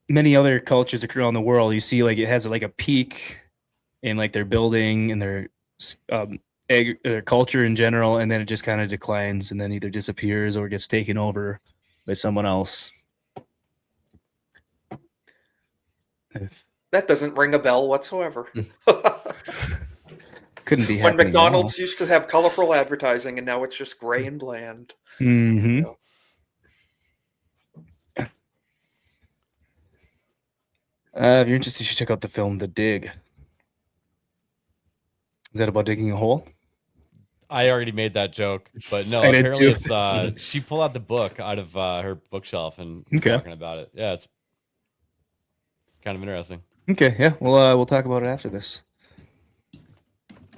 many other cultures around the world, you see like it has like a peak in like their building and their culture in general, and then it just kind of declines and then either disappears or gets taken over by someone else. That doesn't ring a bell whatsoever. Couldn't be When happening McDonald's used to have colorful advertising, and now it's just gray and bland. Mm-hmm. You know? If you're interested, you should check out the film The Dig. Is that about digging a hole? I already made that joke, but no, I did apparently too. it's she pulled out the book out of her bookshelf and was Okay. talking about it. Yeah, it's kind of interesting. Okay, yeah, we'll talk about it after this.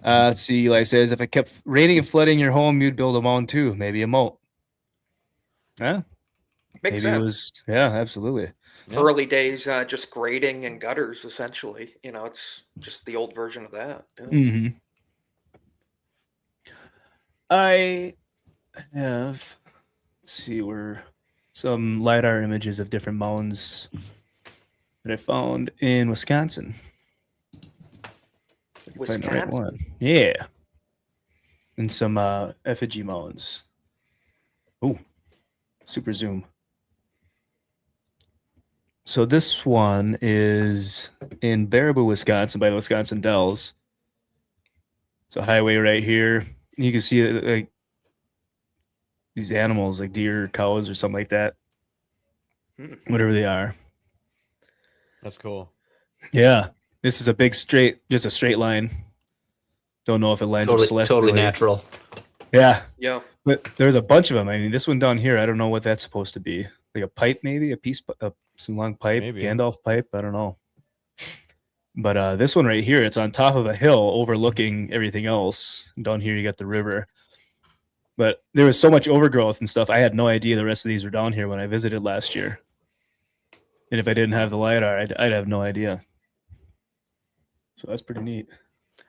Let's see. Eli says, if it kept raining and flooding your home, you'd build a mound too, maybe a moat. Yeah, Makes maybe it sense. was. Yeah, absolutely. Yeah. Early days, just grading and gutters, essentially. You know, it's just the old version of that. Yeah. Mm-hmm. I have, let's see, some LiDAR images of different mounds that I found in Wisconsin. If I can find the right Wisconsin. one. Yeah. And some effigy mounds. Oh, super zoom. So this one is in Baraboo, Wisconsin, by the Wisconsin Dells. It's a highway right here. You can see like these animals, like deer, cows, or something like that. Whatever they are. That's cool. Yeah, this is a big just a straight line. Don't know if it lines up celestially. Totally natural. Yeah, Yeah. but there's a bunch of them. I mean, this one down here, I don't know what that's supposed to be. Like a pipe, maybe some long pipe, Maybe. Gandalf pipe. I don't know. But this one right here, it's on top of a hill overlooking everything else. And down here, you got the river. But there was so much overgrowth and stuff. I had no idea the rest of these were down here when I visited last year. And if I didn't have the LiDAR, I'd have no idea. So that's pretty neat.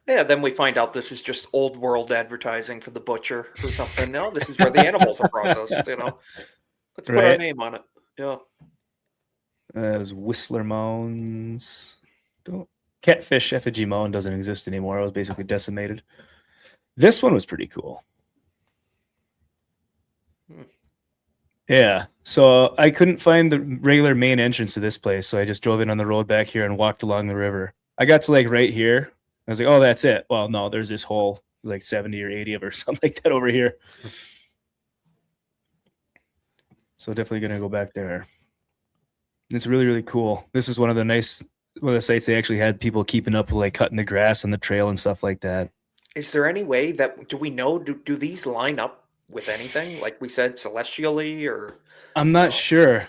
Yeah, then we find out this is just old world advertising for the butcher or something. No, this is where the animals are processed, you know. Let's put our Right. name on it. Yeah. As Whistler Mounds. Catfish effigy mound doesn't exist anymore. It was basically decimated. This one was pretty cool. Yeah. So I couldn't find the regular main entrance to this place, so I just drove in on the road back here and walked along the river. I got to like right here. I was like, oh, that's it. Well, no, there's this whole like 70 or 80 of or something like that over here. So definitely going to go back there. It's really, really cool. This is one of the sites they actually had people keeping up with like cutting the grass on the trail and stuff like that. Is there any way that do we know do these line up with anything? Like we said, celestially or I'm not sure.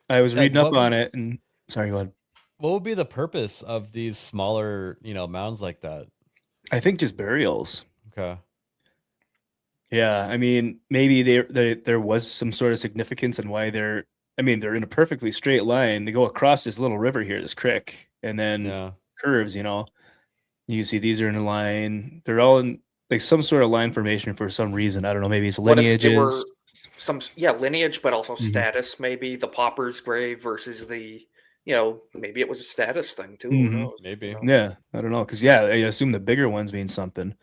I was Yeah, reading up what on would- it and sorry, go ahead. What would be the purpose of these smaller, mounds like that? I think just burials. Okay. Yeah, I mean, maybe there was some sort of significance in why they're in a perfectly straight line. They go across this little river here, this creek, and then Yeah. curves, You can see these are in a line. They're all in like some sort of line formation for some reason. I don't know, maybe it's what if they were lineages. some lineage, but also Mhm. status, maybe the pauper's grave versus the maybe it was a status thing too. Who Mhm. knows? Maybe. Yeah, I don't know, because I assume the bigger ones mean something.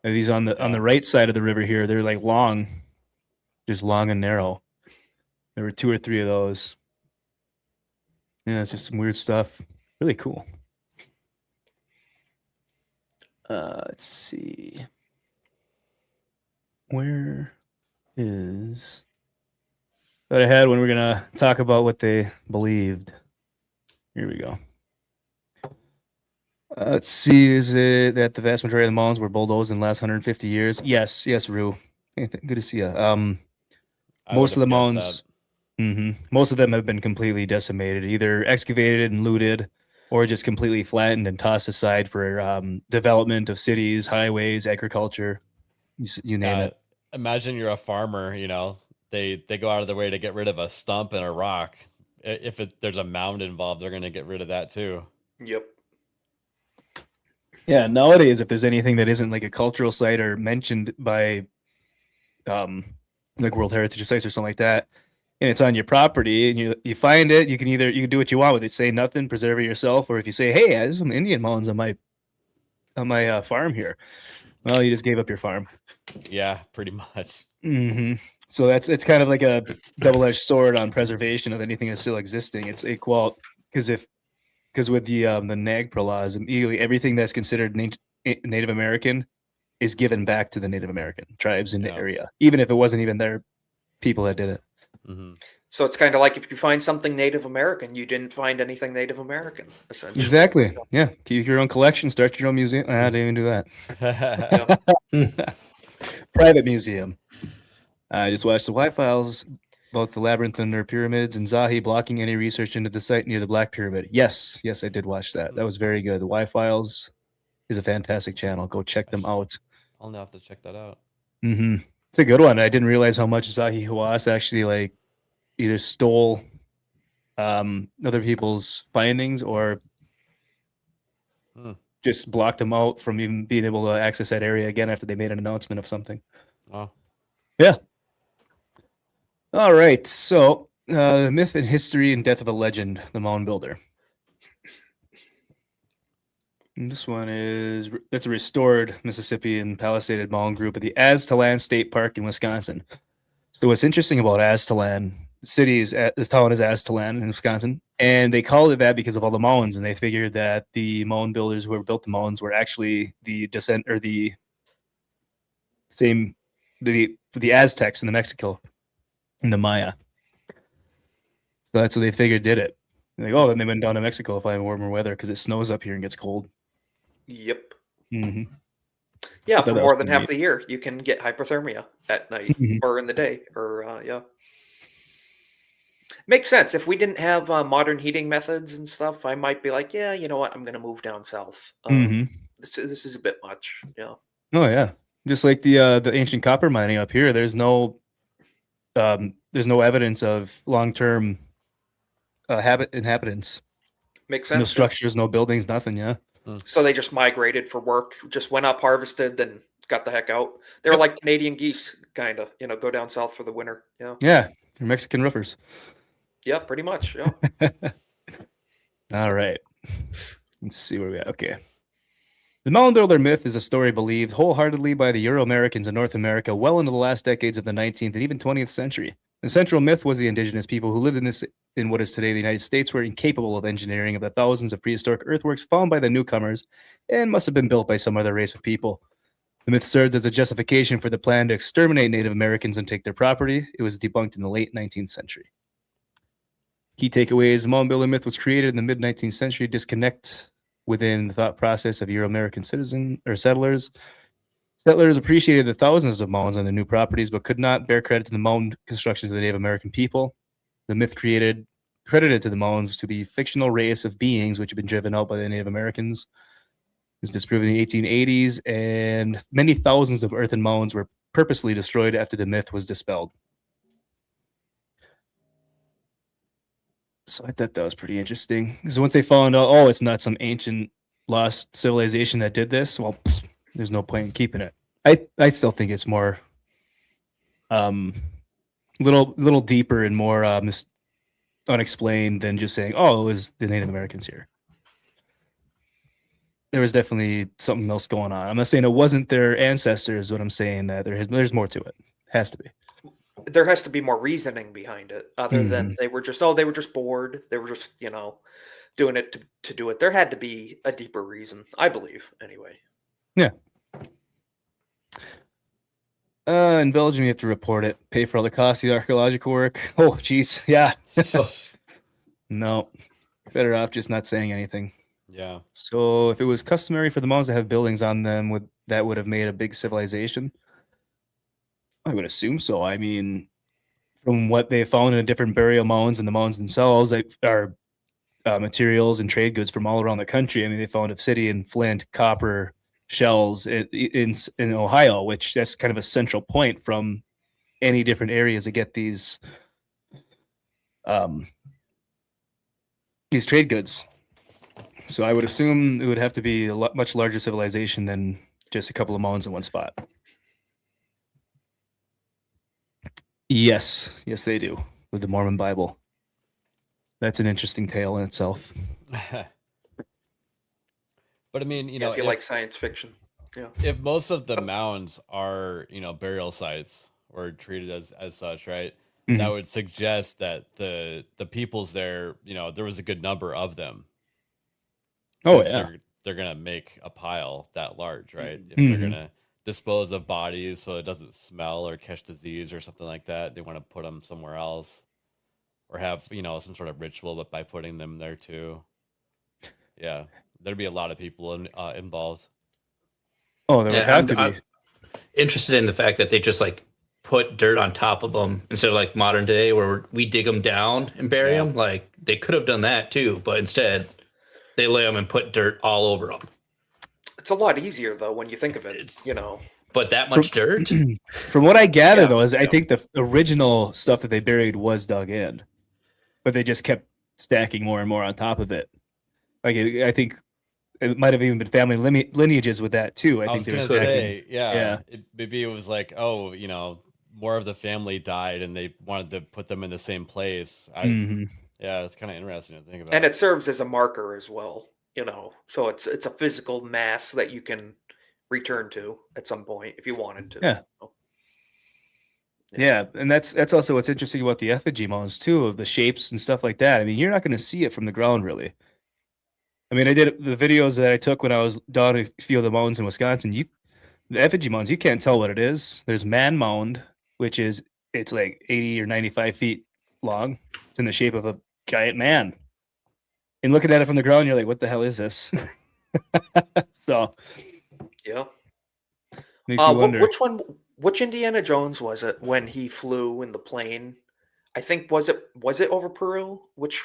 And these on the Yeah. right side of the river here, they're like long, just long and narrow. There were 2 or 3 of those. Yeah, it's just some weird stuff. Really cool. Let's see. Where is that I had when we're gonna talk about what they believed? Here we go. Let's see. Is it that the vast majority of the mounds were bulldozed in the last 150 years? Yes, Rue. Hey, good to see you. I Most of the would've guessed mounds, most of them have been completely decimated, either excavated and looted, or just completely flattened and tossed aside for development of cities, highways, agriculture. You name that. it. imagine you're a farmer, they go out of their way to get rid of a stump and a rock. If there's a mound involved, they're going to get rid of that too. Yep. Yeah, nowadays, if there's anything that isn't like a cultural site or mentioned by like World Heritage Sites or something like that, and it's on your property and you find it, you can do what you want with it, say nothing, preserve it yourself, or if you say, hey, there's some Indian mounds on my farm here, well, you just gave up your farm. Yeah, pretty much. So it's kind of like a double-edged sword on preservation of anything that's still existing. It's equal because with the NAGPRA laws, immediately everything that's considered Native American is given back to the Native American tribes in the area, even if it wasn't even their people that did it. So it's kind of like if you find something Native American, you didn't find anything Native American, essentially. Exactly. Yeah. Keep your own collection, start your own museum. I didn't even do that. Private museum. I just watched the Y-Files about the labyrinth under pyramids and Zahi blocking any research into the site near the Black Pyramid. Yes, I did watch that. That was very good. The Y-Files is a fantastic channel. Go check them out. I'll have to check that out. It's a good one. I didn't realize how much Zahi Hawass actually like either stole other people's findings or just blocked them out from even being able to access that area again after they made an announcement of something. Oh, yeah. All right. So, the myth and history and death of a legend, the Mound Builder. And this one that's a restored Mississippi and Palisaded mound group at the Aztalan State Park in Wisconsin. So what's interesting about Aztalan, this town is Aztalan in Wisconsin, and they called it that because of all the mounds, and they figured that the mound builders who built the mounds were actually the Aztecs in the Mexico and the Maya. So that's what they figured did it. They're like, then they went down to Mexico to find warmer weather because it snows up here and gets cold. Yep. Yeah, for more than half the year, you can get hypothermia at night or in the day, or makes sense. If we didn't have modern heating methods and stuff, I might be like, yeah, you know what, I'm going to move down south. This is a bit much. Yeah. Oh yeah, just like the ancient copper mining up here. There's no evidence of long-term inhabitants. Makes sense. No structures, no buildings, nothing. Yeah. So they just migrated for work, just went up, harvested, then got the heck out. They're like Canadian geese, kind of, go down south for the winter. Yeah. Yeah. They're Mexican roofers. Yeah, pretty much. Yeah. All right. Let's see where we at. Okay. The Mound Builder myth is a story believed wholeheartedly by the Euro-Americans in North America well into the last decades of the 19th and even 20th century. The central myth was the indigenous people who lived in what is today the United States were incapable of engineering of the thousands of prehistoric earthworks found by the newcomers and must have been built by some other race of people. The myth served as a justification for the plan to exterminate Native Americans and take their property. It was debunked in the late 19th century. Key takeaways: the Mound Builder myth was created in the mid-19th century to disconnect within the thought process of Euro-American settlers. Settlers appreciated the thousands of mounds on the new properties, but could not bear credit to the mound constructions of the Native American people. The myth credited to the mounds to be fictional race of beings which had been driven out by the Native Americans. It was disproven in the 1880s, and many thousands of earthen mounds were purposely destroyed after the myth was dispelled. So I thought that was pretty interesting. Because once they found out, it's not some ancient lost civilization that did this, well, there's no point in keeping it. I still think it's more little deeper and more unexplained than just saying, it was the Native Americans here. There was definitely something else going on. I'm not saying it wasn't their ancestors, but I'm saying that there's more to it. Has to be. There has to be more reasoning behind it other than they were just bored. They were just, doing it to do it. There had to be a deeper reason, I believe, anyway. Yeah. In Belgium, you have to report it, pay for all the costs of the archaeological work. Oh, geez. Yeah. No. Better off just not saying anything. Yeah. So if it was customary for the mounds to have buildings on them, that would have made a big civilization? I would assume so. I mean, from what they found in the different burial mounds and the mounds themselves, are materials and trade goods from all around the country. I mean, they found obsidian, flint, copper, shells in Ohio, which that's kind of a central point from any different areas to get these trade goods. So I would assume it would have to be a much larger civilization than just a couple of mounds in one spot. Yes, they do with the Mormon Bible. That's an interesting tale in itself. But I mean, if you like science fiction, if most of the mounds are, burial sites or treated as such, right? Mm-hmm. That would suggest that the peoples there, there was a good number of them. Oh yeah, they're gonna make a pile that large, right? If Mm-hmm. they're gonna dispose of bodies so it doesn't smell or catch disease or something like that, they want to put them somewhere else, or have some sort of ritual, but by putting them there too. Yeah, there'd be a lot of people involved. Oh, there would have to be. I'm interested in the fact that they just like put dirt on top of them instead of like modern day where we dig them down and bury them. Like they could have done that too, but instead they lay them and put dirt all over them. It's a lot easier though when you think of it. But that much dirt. From what I gather, though, is I think the original stuff that they buried was dug in, but they just kept stacking more and more on top of it. Like I think it might have even been family lineages with that too. I was gonna say, maybe it was like, more of the family died and they wanted to put them in the same place. Yeah, it's kind of interesting to think about. And it serves as a marker as well, so it's a physical mass that you can return to at some point if you wanted to. Yeah, and that's also what's interesting about the effigy mounds too, of the shapes and stuff like that. I mean, you're not going to see it from the ground really. I mean, I did the videos that I took when I was down a few of the mounds in Wisconsin. The effigy mounds, you can't tell what it is. There's Man Mound, which it's like 80 or 95 feet long. It's in the shape of a giant man. And looking at it from the ground, you're like, what the hell is this? So, yeah. Makes you wonder. Which Indiana Jones was it when he flew in the plane? I think was it over Peru? Which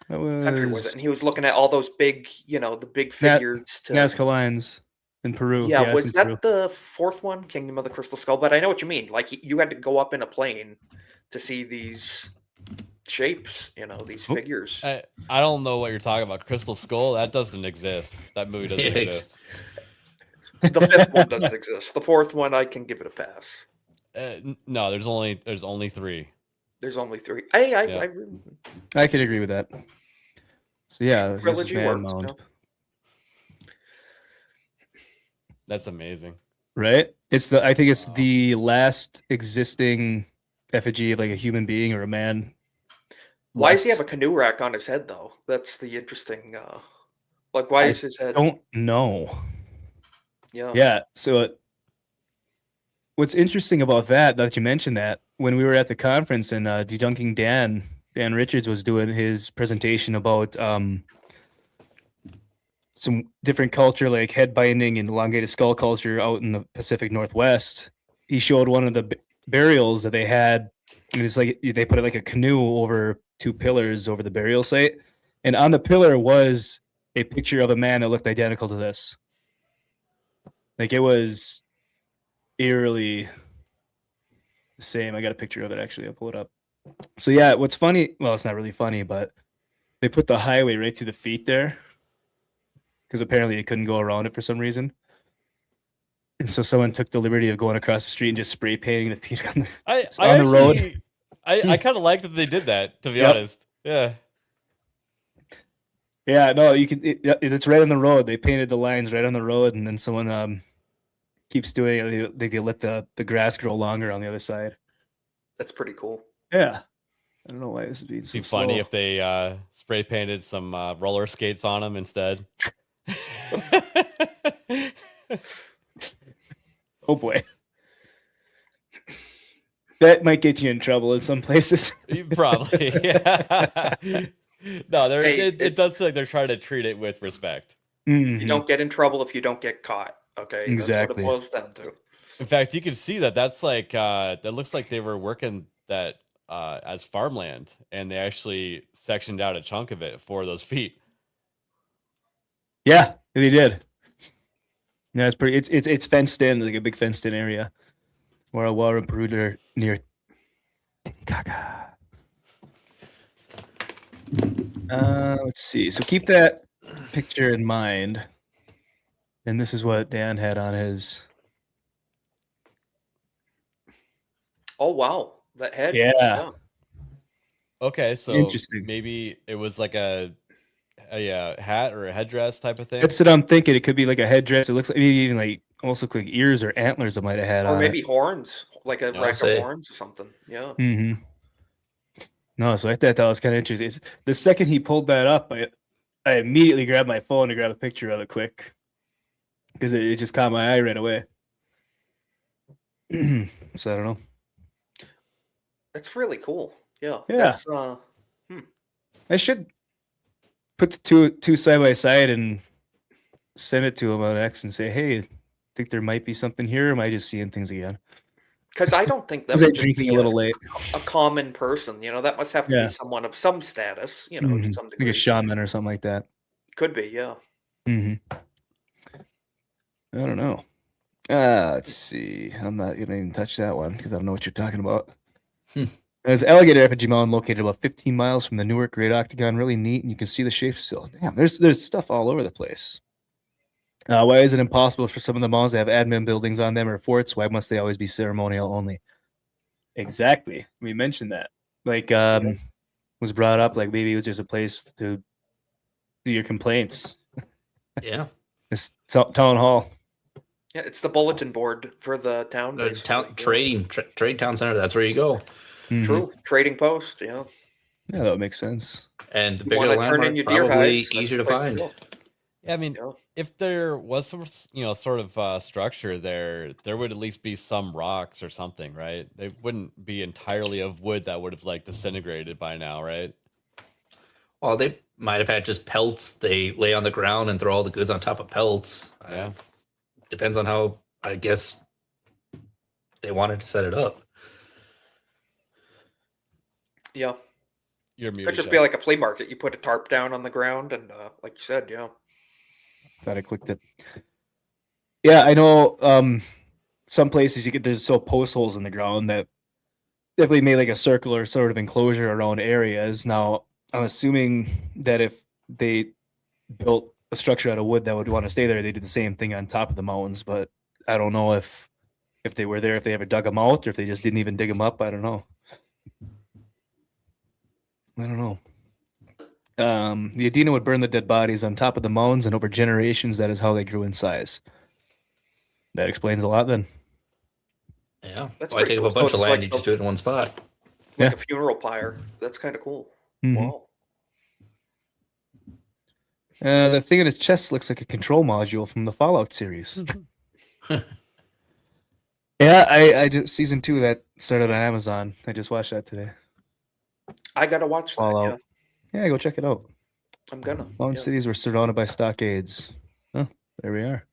country was it? And he was looking at all those big, the big figures. Nazca Lines in Peru. Yeah, was that the fourth one, Kingdom of the Crystal Skull? But I know what you mean. Like you had to go up in a plane to see these shapes, these figures. I don't know what you're talking about. Crystal Skull, that doesn't exist. That movie doesn't exist. The fifth one doesn't exist. The fourth one, I can give it a pass. No, there's only 3. There's only 3. I could agree with that. So yeah, trilogy works. That's amazing, right? I think it's the last existing effigy of like a human being or a man. Why does he have a canoe rack on his head though? That's the interesting. Why is his head? I don't know. Yeah. Yeah. So what's interesting about that you mentioned that, when we were at the conference and Debunking Dan Richards was doing his presentation about some different culture, like head binding and elongated skull culture out in the Pacific Northwest, he showed one of the burials that they had. And it's like they put it like a canoe over 2 pillars over the burial site. And on the pillar was a picture of a man that looked identical to this. Like it was eerily the same. I got a picture of it actually. I'll pull it up. So yeah, what's funny? Well, it's not really funny, but they put the highway right to the feet there because apparently they couldn't go around it for some reason. And so someone took the liberty of going across the street and just spray painting the feet on the road. I kind of like that they did that, to be honest. Yeah. Yeah, no, you can. It's right on the road. They painted the lines right on the road, and then someone keeps doing it. They let the grass grow longer on the other side. That's pretty cool. Yeah, I don't know why this is being so funny slow. if they spray painted some roller skates on them instead. Oh boy, that might get you in trouble in some places. Probably. Yeah. No, it does seem like they're trying to treat it with respect. Mm-hmm. You don't get in trouble if you don't get caught. Okay, exactly. That's what it boils down to. In fact, you can see that's like that looks like they were working that as farmland, and they actually sectioned out a chunk of it for those feet. Yeah, they did. Yeah, it's pretty. It's fenced in, like a big fenced in area. Where a water brooder near Titicaca. Let's see. So keep that picture in mind. And this is what Dan had on his. Oh wow, that head. Yeah. Okay, so Interesting. maybe it was like a hat or a headdress type of thing. That's what I'm thinking. It could be like a headdress. It looks like maybe even like almost look like ears or antlers. I might have had Or on maybe horns, like a No, rack say. of horns or something. Yeah. it. No, so I thought that was kind of interesting. The second he pulled that up, I immediately grabbed my phone to grab a picture of it quick because it just caught my eye right away. So I don't know. That's really cool. Yeah. Yeah. That's I should put the two side by side and send it to him on X and say, "Hey, think there might be something here? Or am I just seeing things again?" because I don't think that Was I would just drinking be a little late? a common person. That must have to Yeah. be someone of some status. To Mhm. some Like degree. a shaman or something like that. Could be. Yeah. I don't know. Let's see. I'm not gonna even touch that one because I don't know what you're talking about. There's alligator effigy mound located about 15 miles from the Newark Great Octagon. Really neat, and you can see the shape still. Damn, there's stuff all over the place. Why is it impossible for some of the mounds to have admin buildings on them or forts? Why must they always be ceremonial only? Exactly. We mentioned that. Like, was brought up like maybe it was just a place to do your complaints. Yeah. This town hall. Yeah. It's the bulletin board for the town. The Basically. Yeah. trade town center. That's where you go. True. Trading post. Yeah. Yeah, that would make sense. And the You bigger want the to turn in landmark, your deer probably hides? That's easier the to place find. go. Yeah, I mean, Yeah. if there was some, sort of structure there would at least be some rocks or something, right? They wouldn't be entirely of wood that would have like disintegrated by now, right? Well, they might have had just pelts. They lay on the ground and throw all the goods on top of pelts. Yeah. Depends on how, I guess, they wanted to set it up. Yeah. You're It'd muted. just Jeff. be like a flea market. You put a tarp down on the ground, and like you said, yeah. Thought I clicked it. Yeah, I know. Some places there's post holes in the ground that definitely made like a circular sort of enclosure around areas. Now, I'm assuming that if they built a structure out of wood that would want to stay there, they do the same thing on top of the mountains. But I don't know if they were there, if they ever dug them out, or if they just didn't even dig them up. I don't know. The Adena would burn the dead bodies on top of the mounds, and over generations, that is how they grew in size. That explains a lot, then. Yeah. That's Why pretty take cool. up a bunch So of it's land? like You just do it in one spot. Like Yeah. a funeral pyre. That's kind of cool. Mhm. Wow. The thing in his chest looks like a control module from the Fallout series. Yeah, I just season 2 that started on Amazon. I just watched that today. I gotta watch that. Fallout. Yeah, go check it out. I'm gonna. Mountain Yeah. cities were surrounded by stockades. Oh, there we are.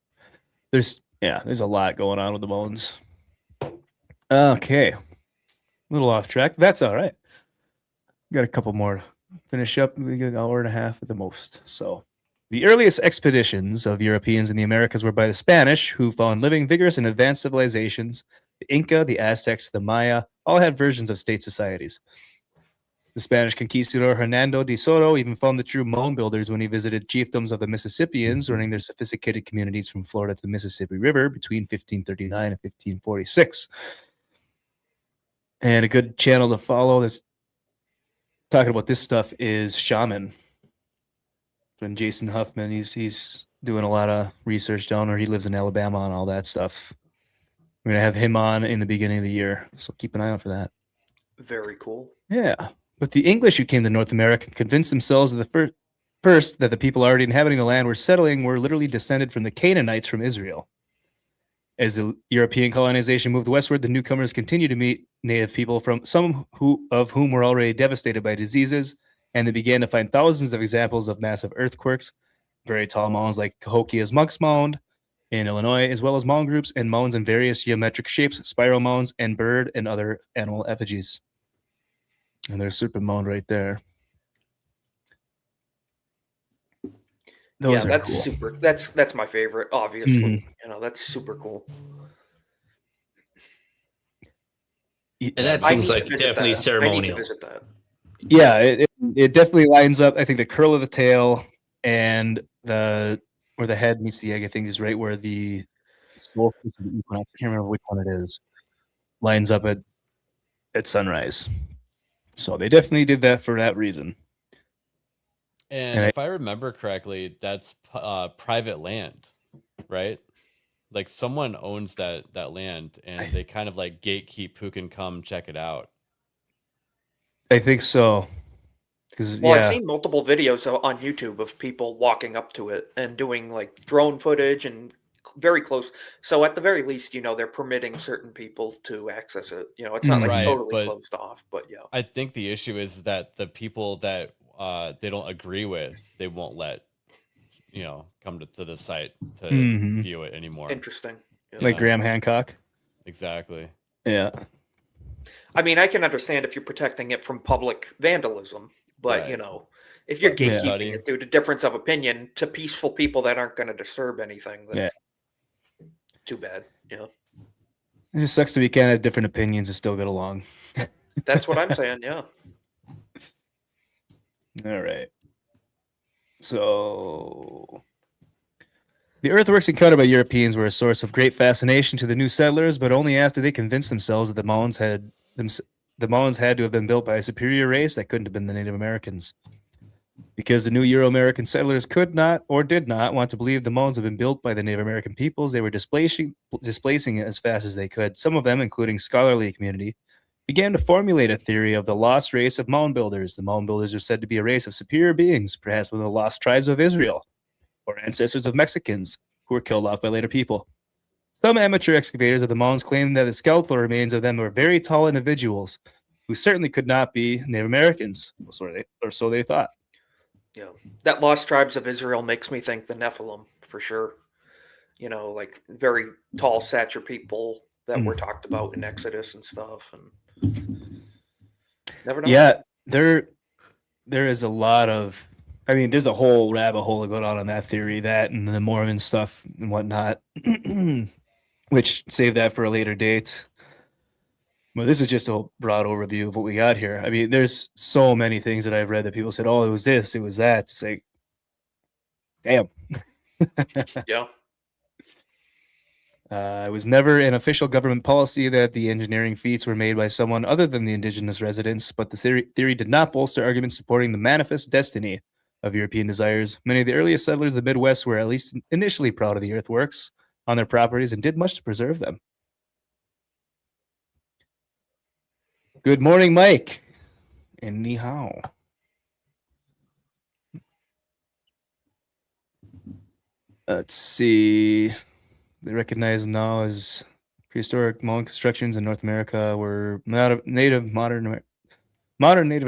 There's a lot going on with the mountains. Okay. A little off track. That's all right. Got a couple more to finish up. We get an hour and a half at the most. So, the earliest expeditions of Europeans in the Americas were by the Spanish, who found living, vigorous, and advanced civilizations. The Inca, the Aztecs, the Maya all had versions of state societies. The Spanish conquistador Hernando de Soto even found the true mound builders when he visited chiefdoms of the Mississippians, running their sophisticated communities from Florida to the Mississippi River between 1539 and 1546. And a good channel to follow that's talking about this stuff is Shaman. And Jason Huffman, he's doing a lot of research down there. He lives in Alabama and all that stuff. We're going to have him on in the beginning of the year, so keep an eye out for that. Very cool. Yeah. But the English who came to North America convinced themselves of the first that the people already inhabiting the land were literally descended from the Canaanites from Israel. As the European colonization moved westward, the newcomers continued to meet native people, from some of whom were already devastated by diseases, and they began to find thousands of examples of massive earthquakes, very tall mounds like Cahokia's Monk's Mound in Illinois, as well as mound groups and mounds in various geometric shapes, spiral mounds, and bird and other animal effigies. And there's Serpent Mound right there. Those Yeah, are that's cool. super. That's my favorite, obviously. You know, that's super cool. And that I seems need to like visit definitely that. I need to ceremonial. visit that. Yeah, it definitely lines up. I think the curl of the tail and the where the head meets the egg, I think is right where the solstice or the equinox, I can't remember which one it is, lines up at sunrise. So they definitely did that for that reason. And if I remember correctly, that's private land, right? Like someone owns that land, and they kind of like gatekeep who can come check it out. I think so. Well, I've seen multiple videos on YouTube of people walking up to it and doing like drone footage and very close. So at the very least, you know, they're permitting certain people to access it. You know, it's not like Right, totally but closed off, but yeah. I think the issue is that the people that they don't agree with, they won't let come to the site to view it anymore. Interesting. Yeah. Like Graham Hancock. Exactly. Yeah. I mean, I can understand if you're protecting it from public vandalism, but you know, if you're gatekeeping it due to difference of opinion to peaceful people that aren't going to disturb anything, then too bad. Yeah. It just sucks to be kind of different opinions and still get along. That's what I'm saying. Yeah. All right. So the earthworks encountered by Europeans were a source of great fascination to the new settlers, but only after they convinced themselves that the mounds had to have been built by a superior race that couldn't have been the Native Americans. Because the new Euro-American settlers could not or did not want to believe the mounds had been built by the Native American peoples, they were displacing it as fast as they could. Some of them, including scholarly community, began to formulate a theory of the lost race of mound builders. The mound builders are said to be a race of superior beings, perhaps one of the lost tribes of Israel, or ancestors of Mexicans who were killed off by later people. Some amateur excavators of the mounds claim that the skeletal remains of them were very tall individuals who certainly could not be Native Americans, or so they thought. Yeah, that lost tribes of Israel makes me think the Nephilim for sure. You know, like very tall stature people that were talked about in Exodus and stuff, and never know. Yeah, there is a lot of. I mean, there's a whole rabbit hole to go down on that theory, that and the Mormon stuff and whatnot, which save that for a later date. Well, this is just a broad overview of what we got here. I mean, there's so many things that I've read that people said, "Oh, it was this, it was that." It's like, damn. Yeah. It was never an official government policy that the engineering feats were made by someone other than the indigenous residents, but the theory did not bolster arguments supporting the manifest destiny of European desires. Many of the earliest settlers of the Midwest were at least initially proud of the earthworks on their properties and did much to preserve them. Good morning, Mike. And ni hao. Let's see. They recognize now as prehistoric mound constructions in North America were modern Native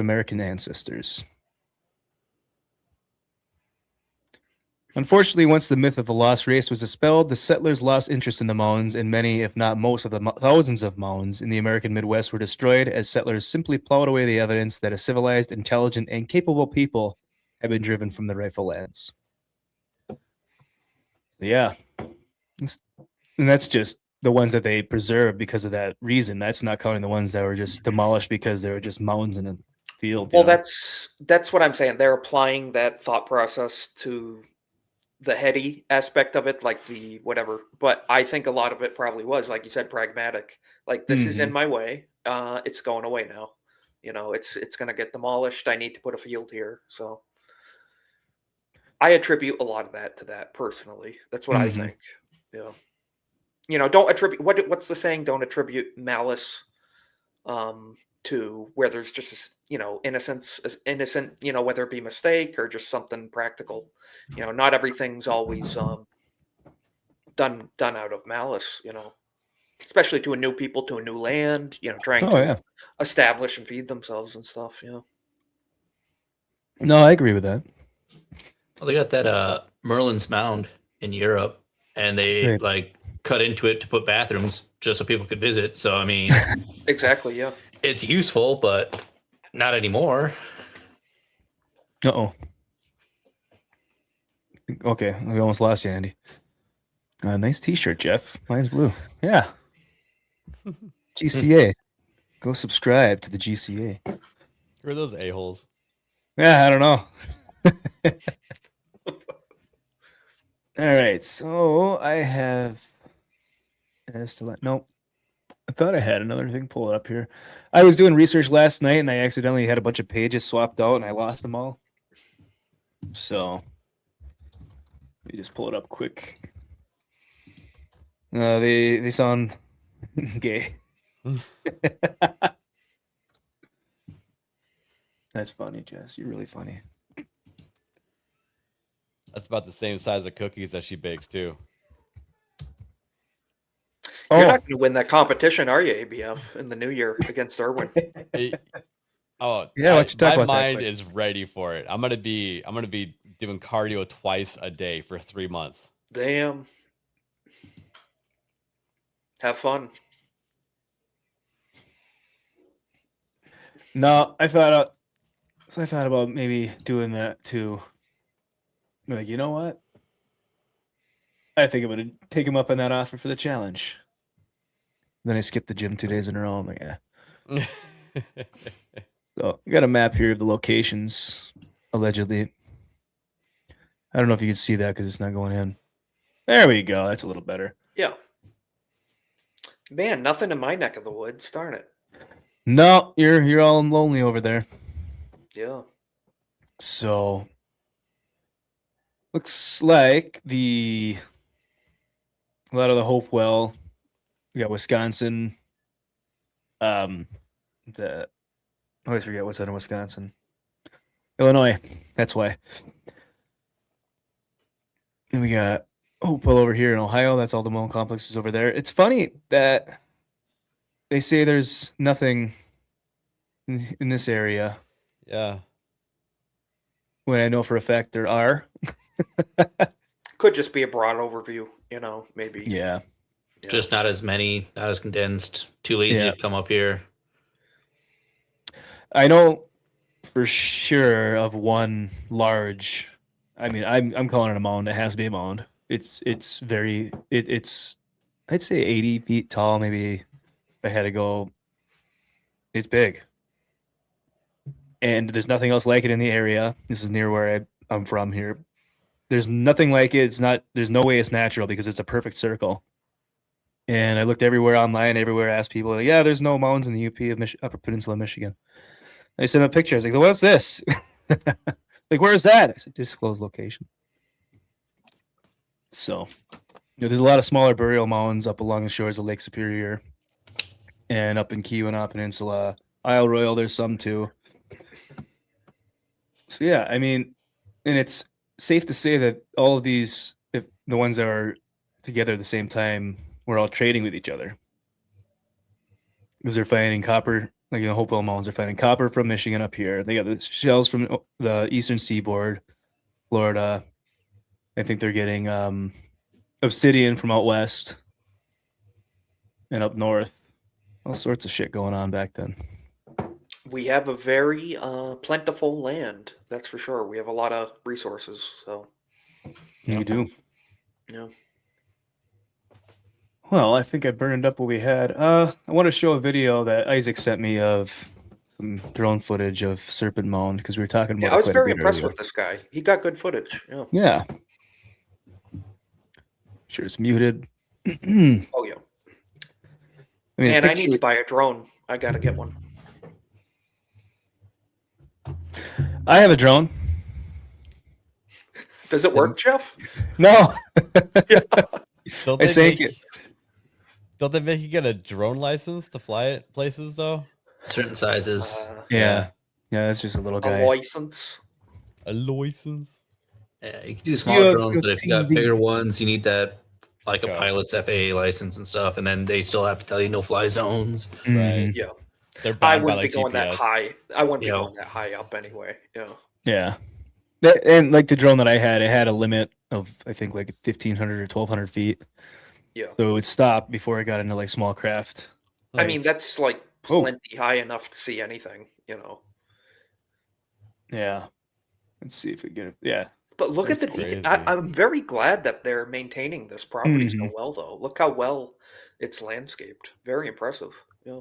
American ancestors. Unfortunately, once the myth of the lost race was dispelled, the settlers lost interest in the mounds, and many, if not most, of the thousands of mounds in the American Midwest were destroyed as settlers simply plowed away the evidence that a civilized, intelligent, and capable people had been driven from their rightful lands. Yeah. And that's just the ones that they preserved because of that reason. That's not counting the ones that were just demolished because they were just mounds in a field. Well, that's what I'm saying. They're applying that thought process to the heady aspect of it, like the whatever. But I think a lot of it probably was, like you said, pragmatic. Like, this is in my way. It's going away now. You know, it's going to get demolished. I need to put a field here. So I attribute a lot of that to that personally. That's what I think. Yeah. You know, don't attribute what's the saying? Don't attribute malice to where there's just, you know, innocent, you know, whether it be mistake or just something practical. You know, not everything's always done out of malice, you know, especially to a new people, to a new land, you know, trying to establish and feed themselves and stuff, you know. No, I agree with that. Well, they got that Merlin's Mound in Europe, and they like cut into it to put bathrooms just so people could visit. So, I mean, exactly. Yeah. It's useful, but not anymore. Uh-oh. Okay, we almost lost you, Andy. Nice T-shirt, Jeff. Mine's blue. Yeah. GCA. Go subscribe to the GCA. Who are those a-holes? Yeah, I don't know. All right, so I have. Nope. I thought I had another thing. Pull it up here. I was doing research last night, and I accidentally had a bunch of pages swapped out, and I lost them all. So let me just pull it up quick. They sound gay. That's funny, Jess. You're really funny. That's about the same size of cookies that she bakes too. You're not going to win that competition, are you, ABF, in the new year against Irwin? Oh yeah, why don't you talk my about that mind quick? is ready for it. I'm gonna be doing cardio twice a day for 3 months. Damn. Have fun. No, I thought about maybe doing that too. I'm like, you know what? I think I'm gonna take him up on that offer for the challenge. Then I skipped the gym 2 days in a row. I'm like, yeah. So we got a map here of the locations, allegedly. I don't know if you can see that because it's not going in. There we go. That's a little better. Yeah. Man, nothing in my neck of the woods. Darn it. No, you're all lonely over there. Yeah. So looks like a lot of the Hopewell. We got Wisconsin. I always forget what's out of Wisconsin. Illinois. That's why. And we got Hopewell over here in Ohio. That's all the Mound complexes over there. It's funny that they say there's nothing in this area Yeah. when I know for a fact there are. Could just be a broad overview, maybe. Yeah. Just not as many, not as condensed. Too lazy Yeah. to come up here. I know for sure of one large. I mean, I'm calling it a mound. It has to be a mound. It's I'd say 80 feet tall. Maybe if I had to go, it's big. And there's nothing else like it in the area. This is near where I'm from here. There's nothing like it. There's no way it's natural because it's a perfect circle. And I looked everywhere online, everywhere, asked people, yeah, there's no mounds in the UP of Upper Peninsula, Michigan. I sent them a picture. I was like, what's this? Like, where is that? I said, disclose location. So, there's a lot of smaller burial mounds up along the shores of Lake Superior and up in Keweenaw Peninsula. Isle Royal, there's some too. So, yeah, I mean, and it's safe to say that all of these, if the ones that are together at the same time, we're all trading with each other. Because they're finding copper, like Hopewell Mounds are finding copper from Michigan up here. They got the shells from the eastern seaboard, Florida. I think they're getting obsidian from out west and up north. All sorts of shit going on back then. We have a very plentiful land, that's for sure. We have a lot of resources, so. You do. Yeah. Well, I think I burned up what we had. I want to show a video that Isaac sent me of some drone footage of Serpent Mound because we were talking about. Yeah, I was quite a very bit impressed earlier. with this guy. He got good footage. Yeah. Yeah. Sure, it's muted. Oh yeah. I mean, Man, I need to buy a drone. I gotta get one. I have a drone. Does it work, Jeff? No, Don't I they sank make, it. don't they make you get a drone license to fly it places though? Certain sizes. Yeah, that's just a little A guy. license. A license? Yeah, you can do small have drones, but if you got TV. bigger ones, you need that like a Yeah. pilot's FAA license and stuff, and then they still have to tell you no fly zones. Mhm. Yeah. They're I bound by wouldn't like be going that GPS. high. I wouldn't be Yeah. going that high up anyway. Yeah. Yeah. And like the drone that I had, it had a limit of I think like 1,500 or 1,200 feet. Yeah. So it would stop before it got into like small craft. I mean, that's like Oh. plenty high enough to see anything, Yeah. Let's see if we get it. Yeah. But look at That's the detail. crazy. I'm very glad that they're maintaining this property so Mhm. well, though. Look how well it's landscaped. Very impressive. Yeah.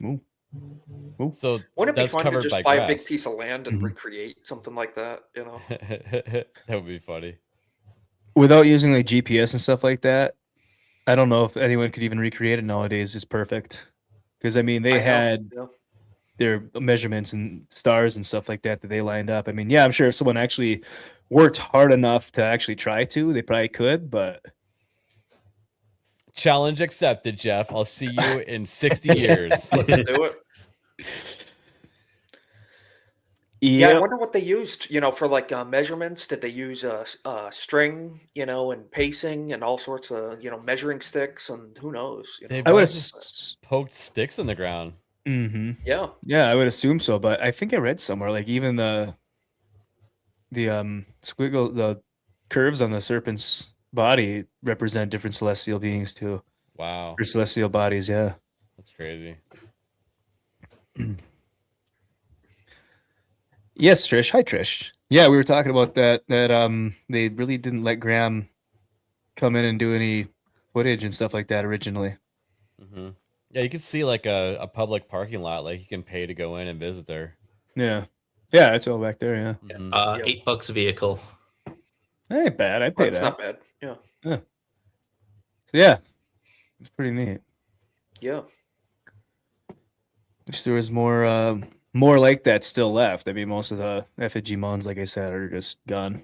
Ooh. Ooh. So Wouldn't it be that's fun to covered just by buy a big grass. piece of land and Mhm. recreate something like that? You know. That would be funny. Without using like GPS and stuff like that, I don't know if anyone could even recreate it nowadays. It's perfect because I mean they I know. had Yeah. their measurements and stars and stuff like that they lined up. I mean, yeah, I'm sure if someone actually worked hard enough to actually try to, they probably could, but Challenge accepted, Jeff. I'll see you in 60 years. Let's do it. Yeah, I yeah, wonder what they used, for like measurements. Did they use string, and pacing and all sorts of, measuring sticks and who knows, They I would might have. have just poked sticks in the ground. Mm-hmm. Yeah. Yeah, I would assume so, but I think I read somewhere like even the squiggle the curves on the serpent's body represent different celestial beings too. Wow, Or celestial bodies, yeah. that's crazy. Yes, Trish. Hi, Trish. Yeah, we were talking about that. They really didn't let Graham come in and do any footage and stuff like that originally. Hmm. Yeah, you can see like a public parking lot. Like you can pay to go in and visit there. Yeah, yeah, it's all back there. Yeah, Mhm. Yep. $8 a vehicle. that ain't bad. I'd pay That's that. not bad. Yeah. So yeah, it's pretty neat. Yeah. Wish there was more like that still left. I mean, most of the effigy mounds, like I said, are just gone.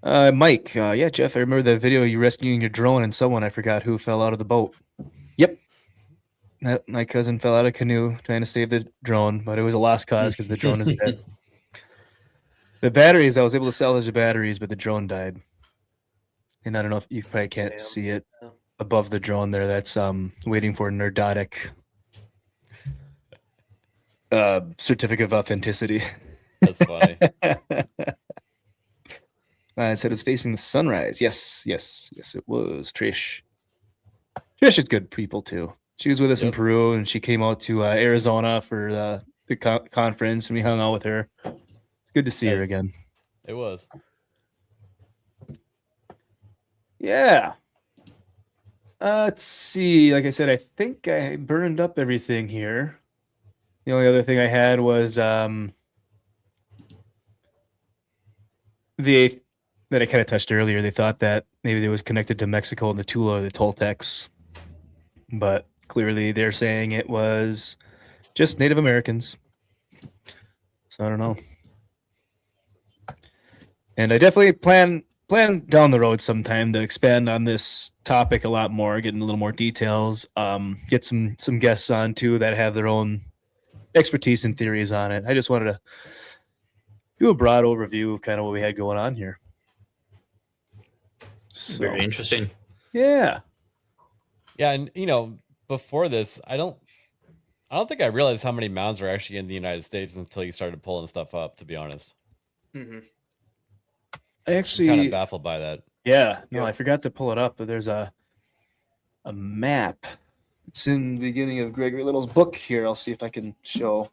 Mike, yeah, Jeff, I remember the video you rescuing your drone and someone I forgot who fell out of the boat. Yep. My cousin fell out of a canoe trying to save the drone, but it was a lost cause because the drone is dead. The batteries, I was able to salvage the batteries, but the drone died. And I don't know if you probably can't Damn. see it Yeah. above the drone there. That's waiting for Nerdotic certificate of authenticity. That's funny. It said it's facing the sunrise. Yes, it was. Trish is good people too. She was with us in Yep. Peru, and she came out to Arizona for the conference, and we hung out with her. It's good to see her That's- again. It was. Yeah. Let's see. Like I said, I think I burned up everything here. The only other thing I had was that I kind of touched earlier. They thought that maybe it was connected to Mexico and the Tula, the Toltecs, but clearly they're saying it was just Native Americans. So I don't know. And I definitely plan down the road sometime to expand on this topic a lot more, get into a little more details, get some guests on too that have their own expertise and theories on it. I just wanted to do a broad overview of kind of what we had going on here. So, Very interesting. yeah. Yeah, and before this, I don't think I realized how many mounds are actually in the United States until you started pulling stuff up, to be honest. Mm-hmm. I I'm actually kind of baffled by that. Yeah, no, Yeah. I forgot to pull it up, but there's a map. It's in the beginning of Gregory Little's book here. I'll see if I can show.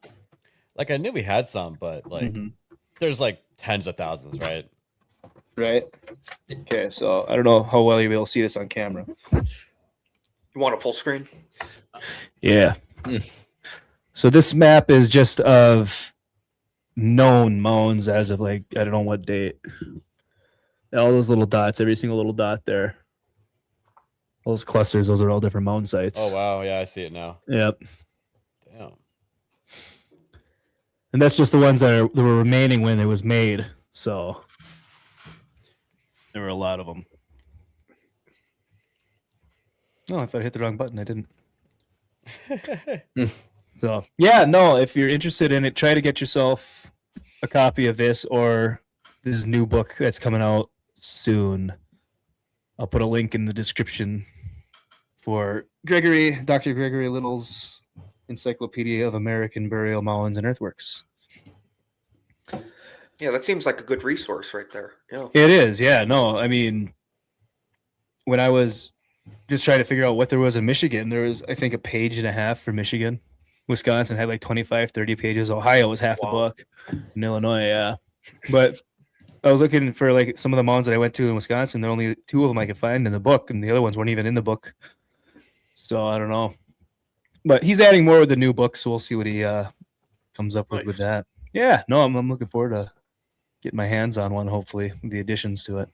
Like I knew we had some, but like there's like tens of thousands, right? Right. Okay, so I don't know how well you'll be able to see this on camera. You want a full screen? Yeah. So this map is just of known mounds as of like I don't know what date. All those little dots, every single little dot there. Those clusters, those are all different mound sites. Oh wow, yeah, I see it now. Yep. Damn. And that's just the ones that were remaining when it was made. So there were a lot of them. Oh, I thought I hit the wrong button. I didn't. So yeah, no, if you're interested in it, try to get yourself a copy of this or this new book that's coming out soon. I'll put a link in the description for Dr. Gregory Little's Encyclopedia of American Burial Mounds and Earthworks. Yeah, that seems like a good resource right there. Yeah. It is, yeah. No, I mean, when I was just trying to figure out what there was in Michigan, there was, I think, a page and a half for Michigan. Wisconsin had like 25, 30 pages. Ohio was half the Wow. book. In Illinois, yeah. But I was looking for like some of the mounds that I went to in Wisconsin. There are only 2 of them I could find in the book, and the other ones weren't even in the book. So I don't know. But he's adding more with the new book, so we'll see what he comes up with that. Yeah, no, I'm looking forward to getting my hands on one, hopefully, with the additions to it.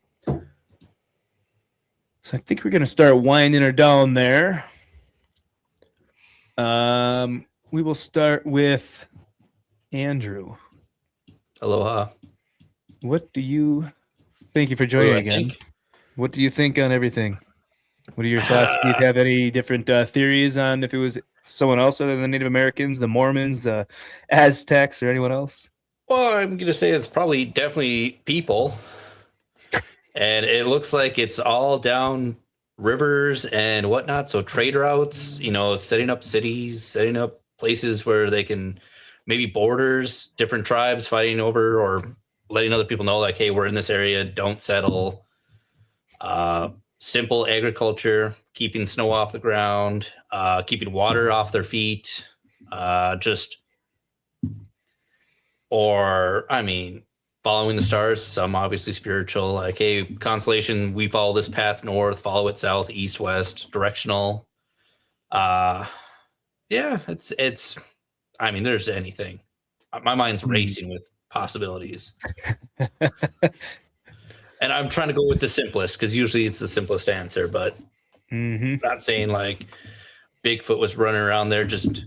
So I think we're going to start winding her down there. We will start with Andrew. Aloha. What do you... Thank you for joining again. What do you think on everything? What are your thoughts? Do you have any different theories on if it was someone else other than the Native Americans, the Mormons, the Aztecs, or anyone else? Well, I'm going to say it's probably definitely people. And it looks like it's all down rivers and whatnot. So trade routes, you know, setting up cities, setting up places where they can, maybe borders, different tribes fighting over, or letting other people know, like, hey, we're in this area, don't settle. Simple agriculture, keeping snow off the ground, keeping water off their feet, following the stars. Some obviously spiritual, like, hey, constellation, we follow this path north, follow it south, east, west, directional. Yeah, it's there's anything. My mind's racing with possibilities. And I'm trying to go with the simplest, because usually it's the simplest answer, but not saying like Bigfoot was running around there just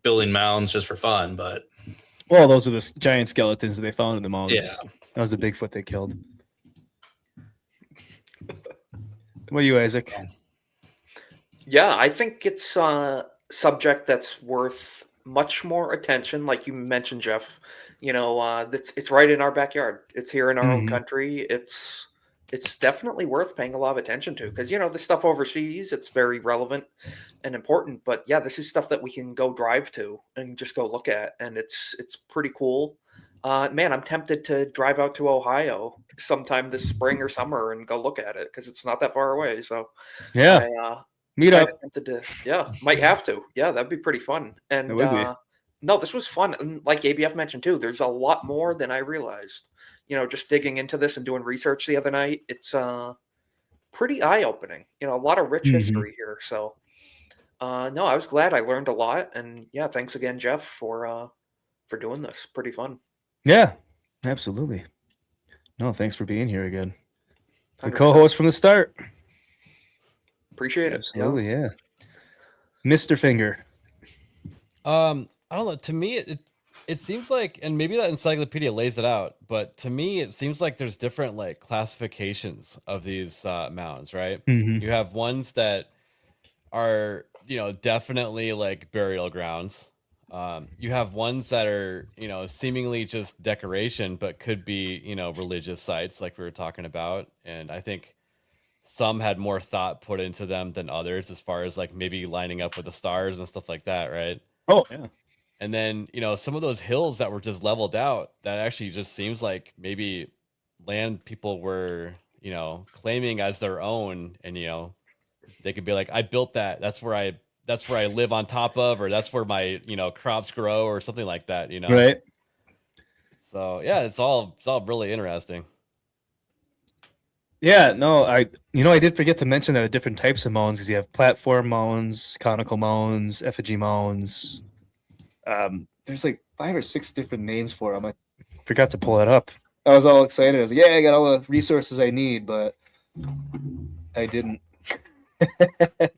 building mounds just for fun, but well, those are the giant skeletons that they found in the mounds. yeah, that was a Bigfoot they killed. What are you, Isaac? Yeah, I think it's a subject that's worth much more attention. Like you mentioned, Jeff, you know, it's right in our backyard. It's here in our own country. It's definitely worth paying a lot of attention to, because, you know, the stuff overseas, it's very relevant and important. But yeah, this is stuff that we can go drive to and just go look at, and it's pretty cool. Man, I'm tempted to drive out to Ohio sometime this spring or summer and go look at it, because it's not that far away. So yeah, meet up. Might have to. Yeah, that'd be pretty fun. And It would be. no, this was fun. And like ABF mentioned too, there's a lot more than I realized. You know, just digging into this and doing research the other night, it's pretty eye-opening. You know, a lot of rich history here. So no, I was glad I learned a lot. And yeah, thanks again, Jeff, for doing this. Pretty fun. Yeah, absolutely. No, thanks for being here again. The 100%. co-host from the start. Appreciate it. Absolutely, yeah. Mr. Finger. I don't know. To me, it seems like, and maybe that encyclopedia lays it out, but to me, it seems like there's different like classifications of these mounds, right? You have ones that are, you know, definitely like burial grounds. You have ones that are, you know, seemingly just decoration, but could be, you know, religious sites like we were talking about. And I think some had more thought put into them than others, as far as like maybe lining up with the stars and stuff like that, right? Oh, yeah. And then, you know, some of those hills that were just leveled out, that actually just seems like maybe land people were, you know, claiming as their own. And, you know, they could be like, I built that. That's where I live on top of, or that's where my, you know, crops grow, or something like that, you know? Right. So yeah, it's all really interesting. Yeah, no, I did forget to mention the different types of mounds, because you have platform mounds, conical mounds, effigy mounds. There's like 5 or 6 different names for them. I forgot to pull it up. I was all excited. I was like, yeah, I got all the resources I need, but I didn't.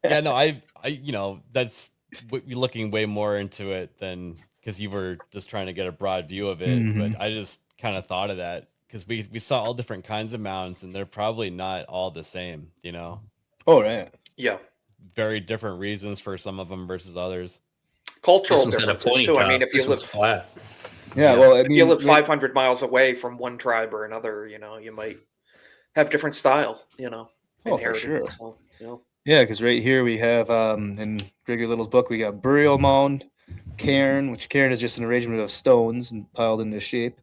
Yeah, no, I you know, that's looking way more into it than, because you were just trying to get a broad view of it. But I just kind of thought of that because we saw all different kinds of mounds, and they're probably not all the same, you know? Oh, right. Yeah. Very different reasons for some of them versus others. Cultural This one's got a differences pointy too. top. I mean, if This you one's live flat. Yeah, well, I if mean, you live 500 miles away from one tribe or another, you know, you might have different style, you know. Oh, for inherited. sure. So, you know. Yeah, because right here we have in Gregory Little's book, we got burial mound, cairn, which cairn is just an arrangement of stones and piled into shape.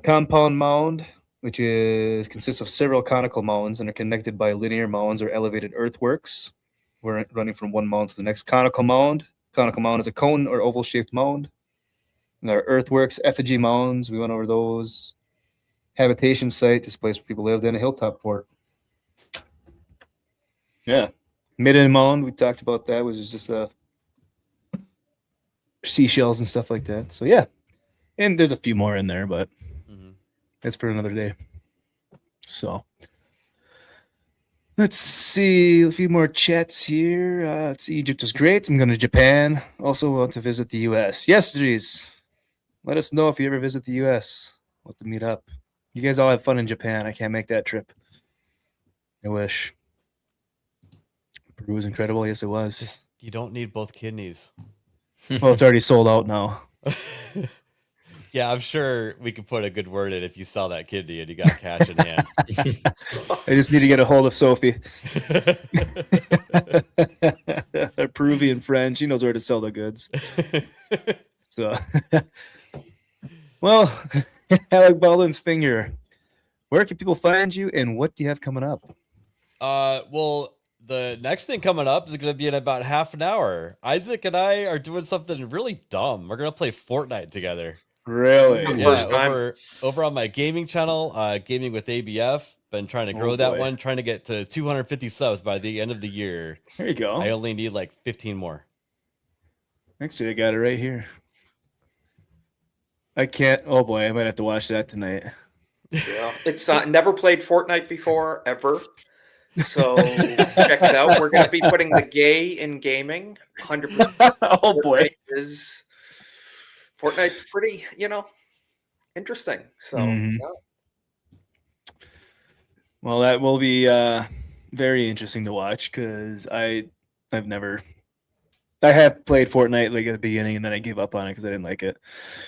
Compound mound, which consists of several conical mounds and are connected by linear mounds or elevated earthworks. We're running from one mound to the next. Conical mound, conical mound is a cone or oval shaped mound. And our earthworks, effigy mounds, we went over those. Habitation site, just a place where people lived in, a hilltop fort. Yeah. Midden mound, we talked about that, which is just seashells and stuff like that. So yeah. And there's a few more in there, but that's for another day. So let's see a few more chats here. Let's see. Egypt was great. I'm going to Japan. Also want to visit the U.S. Yes, Dries. Let us know if you ever visit the U.S. We'll have to meet up. You guys all have fun in Japan. I can't make that trip. I wish. Peru was incredible. Yes, it was. Just you don't need both kidneys. Well, it's already sold out now. Yeah, I'm sure we could put a good word in if you sell that kidney and you got cash in hand. I just need to get a hold of Sophie. A Peruvian friend. She knows where to sell the goods. So, well, Alec Baldwin's finger. Where can people find you, and what do you have coming up? Well, the next thing coming up is going to be in about half an hour. Isaac and I are doing something really dumb. We're going to play Fortnite together. Really? The Yeah, first time. over on my gaming channel, Gaming with ABF. Been trying to grow that one, trying to get to 250 subs by the end of the year. There you go. I only need like 15 more. Actually, I got it right here. I can't. Oh boy, I might have to watch that tonight. Yeah, it's never played Fortnite before ever, so check it out. We're going to be putting the gay in gaming. 100%. Oh boy, Fortnite's pretty, interesting. So, Mhm. yeah. Well, that will be very interesting to watch because I have played Fortnite like at the beginning and then I gave up on it because I didn't like it.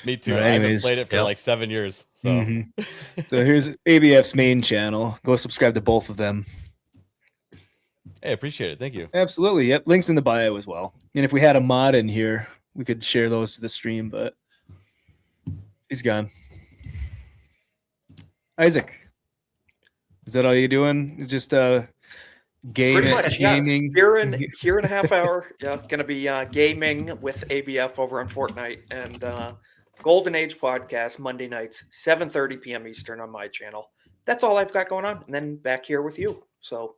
Me too. But I haven't anyways, played it for like 7 years. So, Mhm. So here's ABF's main channel. Go subscribe to both of them. Hey, appreciate it. Thank you. Absolutely. Yep. Links in the bio as well. And if we had a mod in here, we could share those to the stream, but he's gone. Isaac, is that all you doing? Just Pretty much, gaming? Yeah. Here in a half hour, yeah, gonna be gaming with ABF over on Fortnite and Golden Age podcast Monday nights, 7:30 p.m. Eastern on my channel. That's all I've got going on, and then back here with you. So,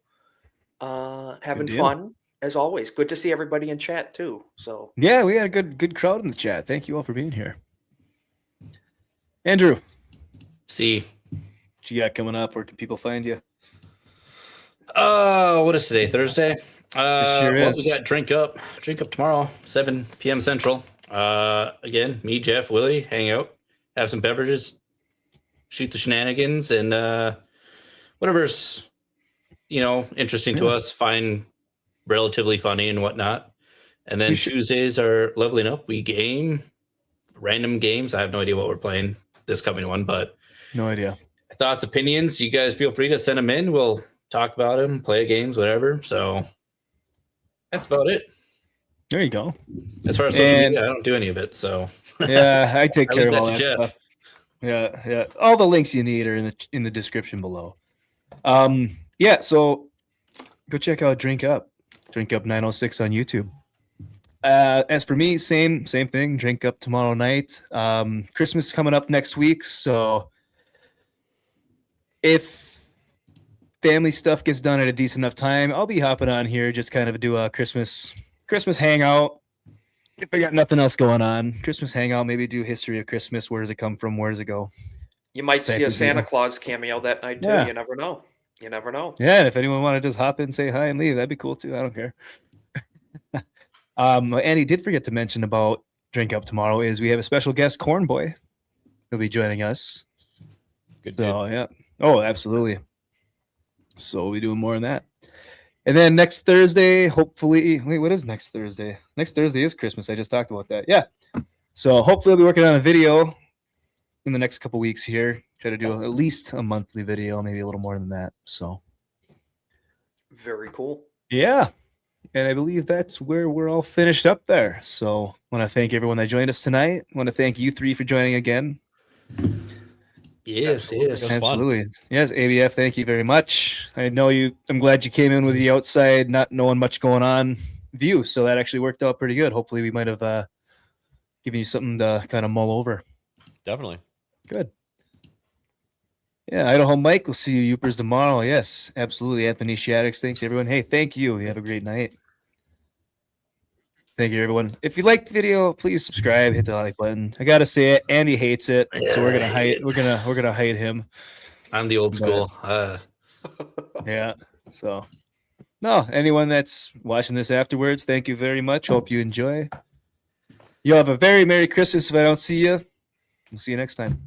having fun as always. Good to see everybody in chat too. So yeah, we had a good crowd in the chat. Thank you all for being here. Andrew, See. what you got coming up? Where can people find you? What is today? Thursday? sure is. We got Drink Up tomorrow, 7 p.m. Central. Again, me, Jeff, Willie, hang out, have some beverages, shoot the shenanigans, and whatever's interesting to us, find relatively funny and whatnot. And then Tuesdays are leveling up. We game random games. I have no idea what we're playing this coming one, but No idea. thoughts, opinions, you guys feel free to send them in. We'll talk about them, play games, whatever. So that's about it. There you go. As far as social media, I don't do any of it. So Yeah, I take I care leave of all that that to Jeff. stuff. Yeah. All the links you need are in the description below. Yeah, so go check out DrinkUp 906 on YouTube. As for me, same thing. Drink Up tomorrow night. Christmas coming up next week, so if family stuff gets done at a decent enough time, I'll be hopping on here, just kind of do a Christmas hangout. If I got nothing else going on, Christmas hangout, maybe do history of Christmas. Where does it come from? Where does it go? you might see a Back to Santa zero. Claus cameo that night too. Yeah. You never know. You never know. Yeah, and if anyone want to just hop in, say hi, and leave, that'd be cool too. I don't care. Andy did forget to mention about Drink Up tomorrow is we have a special guest, Corn Boy. He'll be joining us. Good So yeah. Oh, absolutely. So we'll be doing more on that. And then next Thursday, hopefully, wait, what is next Thursday? Next Thursday is Christmas. I just talked about that. Yeah. So hopefully I'll be working on a video in the next couple weeks here. Try to do at least a monthly video, maybe a little more than that. So Very cool. yeah. And I believe that's where we're all finished up there. So I want to thank everyone that joined us tonight. I want to thank you three for joining again. Yes. was fun. Absolutely. Yes, ABF, thank you very much. I know you. I'm glad you came in with the outside, not knowing much going on. view, so that actually worked out pretty good. Hopefully, we might have given you something to kind of mull over. Definitely. Good. Yeah, Idaho Mike. We'll see you Youpers tomorrow. Yes, absolutely. Anthony Shaddix. Thanks, everyone. Hey, thank you. You have a great night. Thank you, everyone. If you liked the video, please subscribe. Hit the like button. I gotta say it. Andy hates it, so we're gonna hide. We're gonna hide him. I'm the old school. Yeah. So, no. Anyone that's watching this afterwards, thank you very much. Hope you enjoy. You'll have a very Merry Christmas if I don't see you. We'll see you next time.